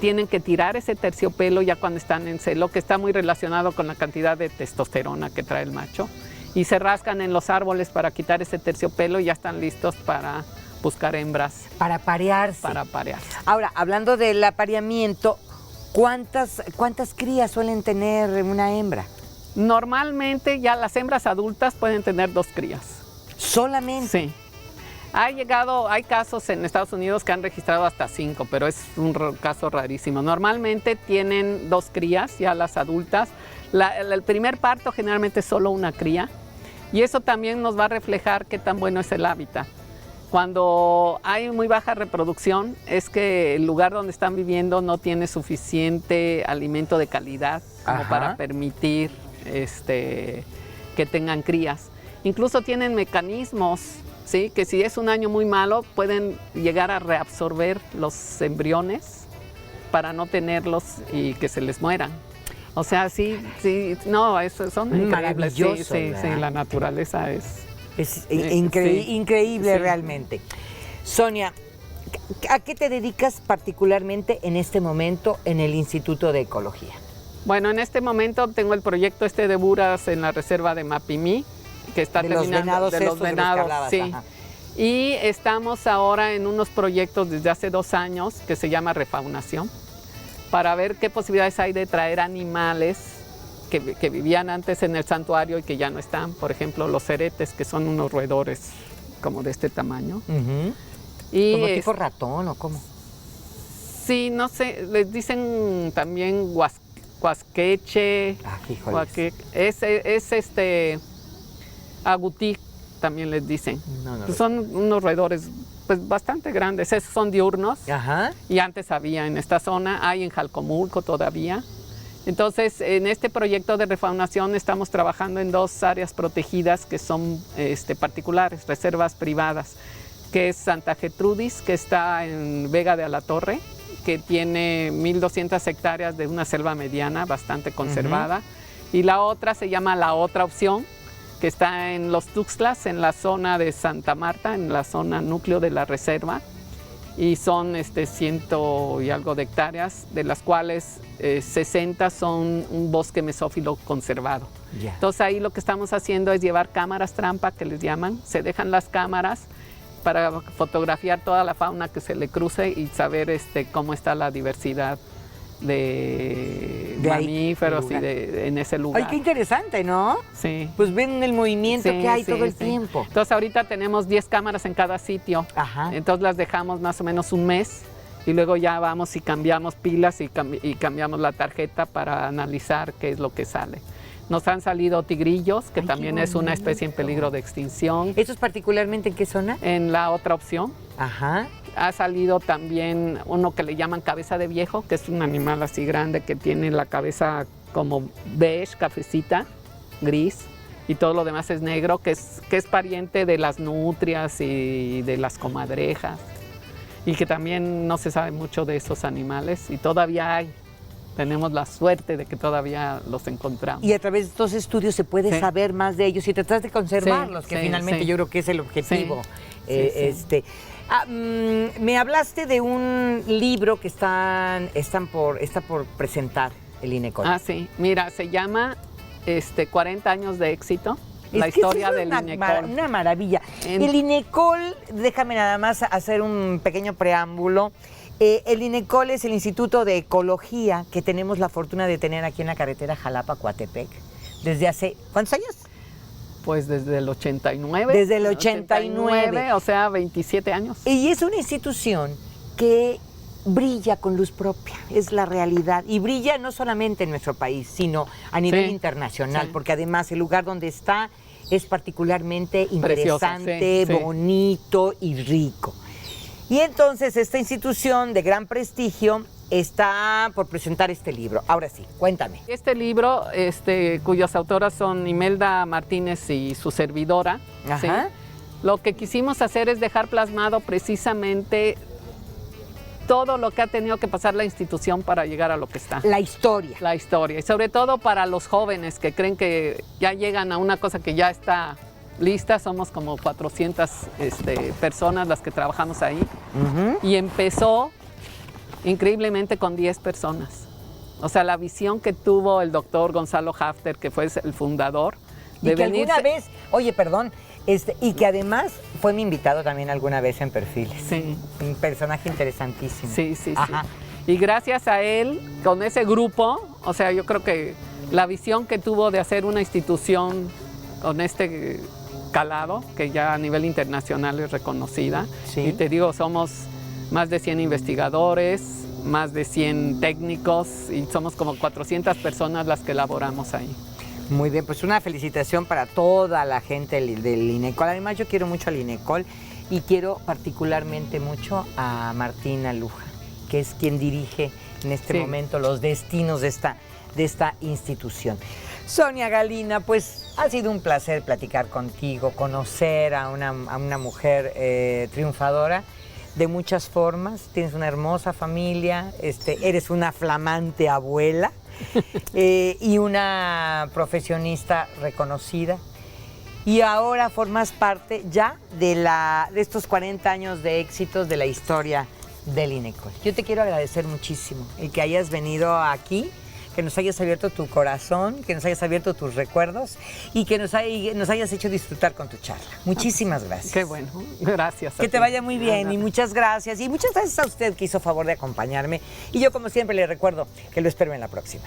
Speaker 1: tienen que tirar ese terciopelo ya cuando están en celo, que está muy relacionado con la cantidad de testosterona que trae el macho. Y se rascan en los árboles para quitar ese terciopelo y ya están listos para buscar hembras.
Speaker 3: Para parearse.
Speaker 1: Para parearse.
Speaker 3: Ahora, hablando del apareamiento, ¿cuántas crías suelen tener una hembra?
Speaker 1: Normalmente ya las hembras adultas pueden tener 2 crías.
Speaker 3: ¿Solamente?
Speaker 1: Sí. Hay casos en Estados Unidos que han registrado hasta 5, pero es un caso rarísimo. Normalmente tienen 2 crías, ya las adultas. El primer parto generalmente es solo una cría, y eso también nos va a reflejar qué tan bueno es el hábitat. Cuando hay muy baja reproducción es que el lugar donde están viviendo no tiene suficiente alimento de calidad como para permitir que tengan crías. Incluso tienen mecanismos, ¿sí?, que si es un año muy malo pueden llegar a reabsorber los embriones para no tenerlos y que se les mueran. O sea, son increíbles. Sí, la naturaleza es
Speaker 3: increíble
Speaker 1: sí.
Speaker 3: Realmente. Sonia, ¿a qué te dedicas particularmente en este momento en el Instituto de Ecología?
Speaker 1: Bueno, en este momento tengo el proyecto de Buras en la reserva de Mapimí, que está terminando.
Speaker 3: De los venados,
Speaker 1: sí. Y estamos ahora en unos proyectos desde hace 2 años que se llama refaunación, para ver qué posibilidades hay de traer animales que vivían antes en el santuario y que ya no están. Por ejemplo, los ceretes, que son unos roedores como de este tamaño.
Speaker 3: Y ¿como tipo ratón o cómo?
Speaker 1: Sí, no sé, les dicen también huasqueche. Agutí también les dicen. Son unos roedores pues bastante grandes. Esos son diurnos. Y antes había en esta zona, hay en Jalcomulco todavía. Entonces, en este proyecto de refaunación estamos trabajando en 2 áreas protegidas que son particulares, reservas privadas, que es Santa Gertrudis, que está en Vega de Alatorre, que tiene 1,200 hectáreas de una selva mediana bastante conservada. Y la otra se llama La Otra Opción, que está en Los Tuxtlas, en la zona de Santa Marta, en la zona núcleo de la reserva. Y son 100 y algo de hectáreas, de las cuales 60 son un bosque mesófilo conservado. Entonces ahí lo que estamos haciendo es llevar cámaras trampa, que les llaman. Se dejan las cámaras para fotografiar toda la fauna que se le cruce y saber cómo está la diversidad de mamíferos en ese lugar.
Speaker 3: ¡Ay, qué interesante!, ¿no?
Speaker 1: Sí.
Speaker 3: Pues ven el movimiento que hay todo el tiempo.
Speaker 1: Entonces ahorita tenemos 10 cámaras en cada sitio. Entonces las dejamos más o menos un mes y luego ya vamos y cambiamos pilas y cambiamos la tarjeta para analizar qué es lo que sale. Nos han salido tigrillos, que también es una especie en peligro de extinción.
Speaker 3: ¿Esos particularmente en qué zona?
Speaker 1: En La Otra Opción. Ha salido también uno que le llaman cabeza de viejo, que es un animal así grande que tiene la cabeza como beige, cafecita, gris, y todo lo demás es negro, que es pariente de las nutrias y de las comadrejas, y que también no se sabe mucho de esos animales, y todavía hay. Tenemos la suerte de que todavía los encontramos.
Speaker 3: Y a través de estos estudios se puede saber más de ellos y tratar de conservarlos, que finalmente yo creo que es el objetivo. Me hablaste de un libro que está por presentar el INECOL.
Speaker 1: Sí. Mira, se llama 40 años de éxito. La historia del INECOL.
Speaker 3: Una maravilla. El INECOL, déjame nada más hacer un pequeño preámbulo. El INECOL es el Instituto de Ecología que tenemos la fortuna de tener aquí en la carretera Jalapa-Coatepec desde hace, ¿cuántos años?
Speaker 1: Pues desde el 89.
Speaker 3: Desde el 89.
Speaker 1: O sea, 27 años.
Speaker 3: Y es una institución que brilla con luz propia, es la realidad. Y brilla no solamente en nuestro país, sino a nivel internacional, porque además el lugar donde está es particularmente interesante, bonito y rico. Y entonces esta institución de gran prestigio está por presentar este libro. Ahora sí, cuéntame.
Speaker 1: Este libro, cuyas autoras son Imelda Martínez y su servidora, lo que quisimos hacer es dejar plasmado precisamente todo lo que ha tenido que pasar la institución para llegar a lo que está.
Speaker 3: La historia.
Speaker 1: La historia. Y sobre todo para los jóvenes que creen que ya llegan a una cosa que ya está lista. Somos como 400 personas las que trabajamos ahí. Y empezó increíblemente con 10 personas. O sea, la visión que tuvo el doctor Gonzalo Hafter, que fue el fundador, de
Speaker 3: y que
Speaker 1: venirse...
Speaker 3: alguna vez, oye, perdón, y que además fue mi invitado también alguna vez en Perfiles.
Speaker 1: Sí.
Speaker 3: Un personaje interesantísimo.
Speaker 1: Sí, sí,
Speaker 3: Ajá.
Speaker 1: sí. Y gracias a él, con ese grupo, o sea, yo creo que la visión que tuvo de hacer una institución con este calado, que ya a nivel internacional es reconocida.
Speaker 3: Sí.
Speaker 1: Y te digo, somos más de 100 investigadores, más de 100 técnicos y somos como 400 personas las que elaboramos ahí.
Speaker 3: Muy bien, pues una felicitación para toda la gente del INECOL. Además, yo quiero mucho al INECOL y quiero particularmente mucho a Martina Luja, que es quien dirige en este momento los destinos de esta institución. Sonia Galina, pues ha sido un placer platicar contigo, conocer a una mujer triunfadora de muchas formas. Tienes una hermosa familia, eres una flamante abuela. Y una profesionista reconocida, y ahora formas parte ya de estos 40 años de éxitos de la historia del INECOL. Yo te quiero agradecer muchísimo el que hayas venido aquí, que nos hayas abierto tu corazón, que nos hayas abierto tus recuerdos y que nos hayas hecho disfrutar con tu charla. Muchísimas gracias.
Speaker 1: Qué bueno, gracias.
Speaker 3: Que te vaya muy bien y muchas gracias. Y muchas gracias a usted que hizo favor de acompañarme. Y yo, como siempre, le recuerdo que lo espero en la próxima.